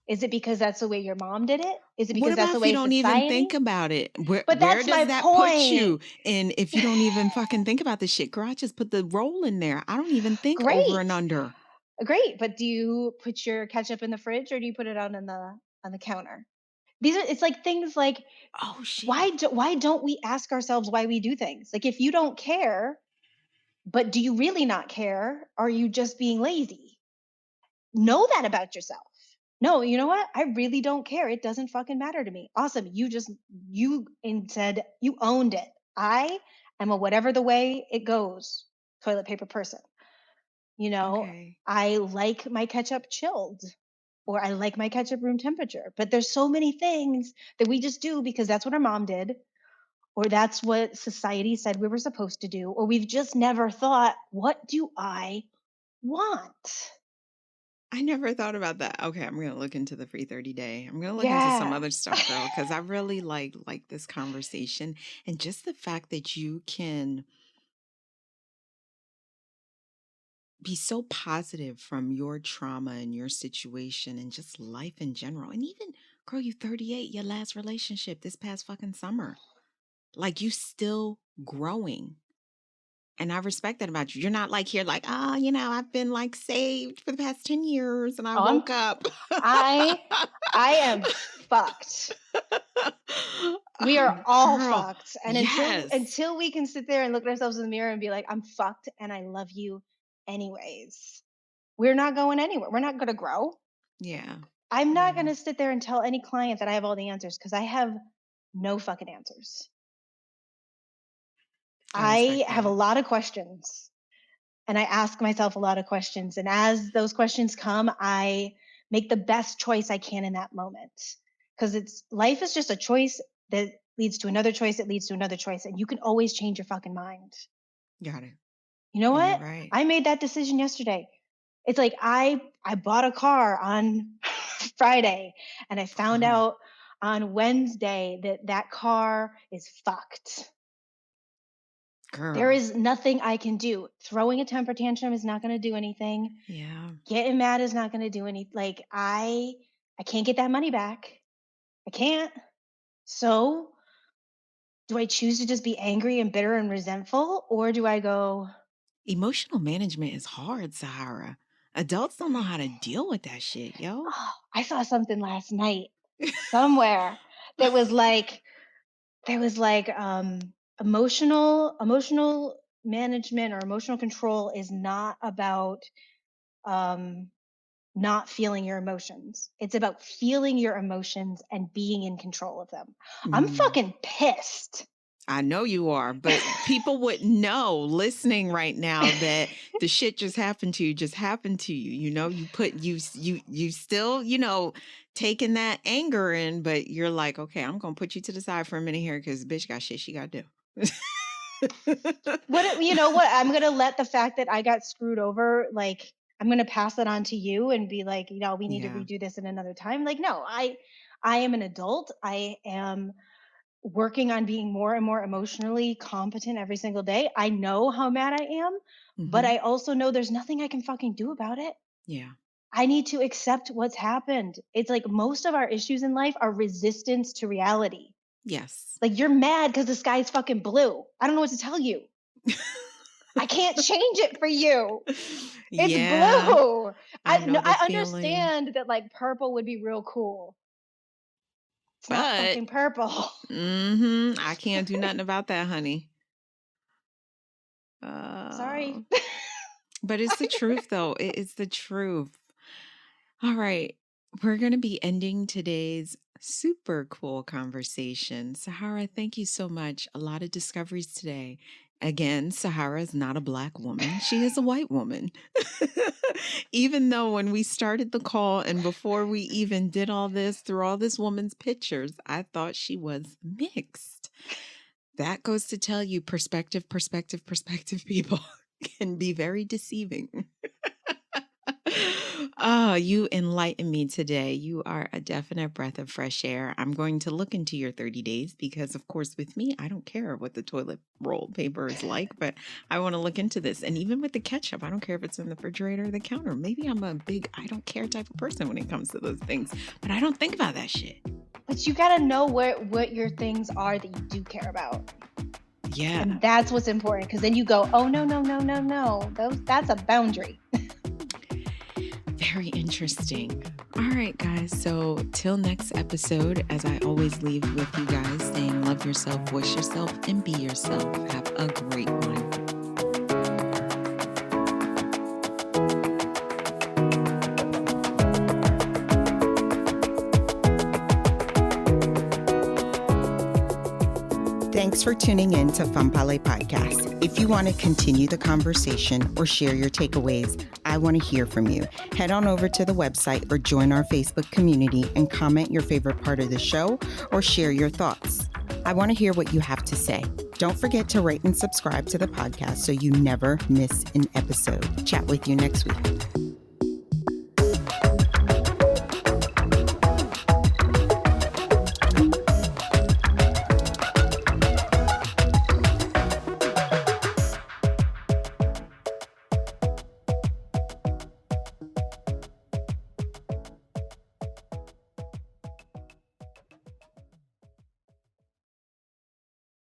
Is it because that's the way your mom did it? Is it What because that's about the if you way don't even society? think about it? But Where that's does my that put point. you? And if you don't even fucking think about this shit, girl, I just put the roll in there. I don't even think over and Great. under. Great. But do you put your ketchup in the fridge or do you put it out on the counter? It's like things like, Oh shit. why don't we ask ourselves why we do things? Like, if you don't care, but do you really not care? Are you just being lazy? Know that about yourself. No, you know what? I really don't care. It doesn't fucking matter to me. Awesome. You instead, you owned it. I am a whatever the way it goes toilet paper person. Okay. I like my ketchup chilled, or I like my ketchup room temperature. But there's so many things that we just do because that's what our mom did, or that's what society said we were supposed to do, or we've just never thought, what do I want? I never thought about that. Okay, I'm gonna look into the free 30 day. I'm gonna look into some Yeah. other stuff, girl, because I really like this conversation and just the fact that you can be so positive from your trauma and your situation and just life in general. And even, girl, you 38, your last relationship this past fucking summer. Like you still growing. And I respect that about you. You're not like here, like, I've been like saved for the past 10 years and I Oh, woke up. I I am fucked. We are Oh, all girl. fucked. And Yes. until we can sit there and look at ourselves in the mirror and be like, I'm fucked and I love you anyways, we're not going anywhere. We're not going to grow. Yeah. I'm not Yeah. going to sit there and tell any client that I have all the answers because I have no fucking answers. I I respect have a that. lot of questions and I ask myself a lot of questions. And as those questions come, I make the best choice I can in that moment. Because life is just a choice that leads to another choice, that leads to another choice. And you can always change your fucking mind. Got it. You know And you're what? right. I made that decision yesterday. It's like I bought a car on Friday and I found Girl. out on Wednesday that car is fucked. There Girl. is nothing I can do. Throwing a temper tantrum is not going to do anything. Yeah. Getting mad is not going to do anything. Like I can't get that money back. I can't. So do I choose to just be angry and bitter and resentful, or do I go, Emotional management is hard, Sahara. Adults don't know how to deal with that shit, yo. oh, I saw something last night somewhere that was like, emotional management or emotional control is not about um not feeling your emotions. It's about feeling your emotions and being in control of them. I'm Mm. fucking pissed. I know you are, but people would know listening right now that the shit just happened to you, just happened to you. You know, you still, taking that anger in, but you're like, okay, I'm gonna put you to the side for a minute here because bitch got shit she gotta do. You know what? I'm gonna let the fact that I got screwed over, like, I'm gonna pass it on to you and be like, we need to Yeah. redo this in another time. Like, no, I am an adult. I am working on being more and more emotionally competent every single day. I know how mad I am, but Hmm. I also know there's nothing I can fucking do about it. Yeah. I need to accept what's happened. It's like most of our issues in life are resistance to reality. Yes. Like you're mad because the sky's fucking blue. I don't know what to tell you. I can't change it for you. It's Yeah, blue. I know the I feeling, understand that like purple would be real cool. It's not but fucking purple. I can't do nothing about that, honey. Sorry. Uh, but it's the truth, though. It's the truth. All right. We're going to be ending today's super cool conversation. Sahara, thank you so much. A lot of discoveries today. Again, Sahara is not a Black woman. She is a white woman. Even though when we started the call and before we even did all this, through all this woman's pictures, I thought she was mixed. That goes to tell you perspective, people can be very deceiving. Oh, you enlightened me today. You are a definite breath of fresh air. I'm going to look into your 30 days because, of course, with me, I don't care what the toilet roll paper is like, but I want to look into this. And even with the ketchup, I don't care if it's in the refrigerator or the counter. Maybe I'm a big I don't care type of person when it comes to those things, but I don't think about that shit. But you gotta know what your things are that you do care about. Yeah. And that's what's important. Because then you go, oh no, no, no, no, no. That's a boundary. Very interesting. All right, guys. So, till next episode, as I always leave with you guys, saying love yourself, voice yourself, and be yourself. Have a great one. Thanks for tuning in to Femparler Podcast. If you want to continue the conversation or share your takeaways, I want to hear from you. Head on over to the website or join our Facebook community and comment your favorite part of the show or share your thoughts. I want to hear what you have to say. Don't forget to rate and subscribe to the podcast so you never miss an episode. Chat with you next week.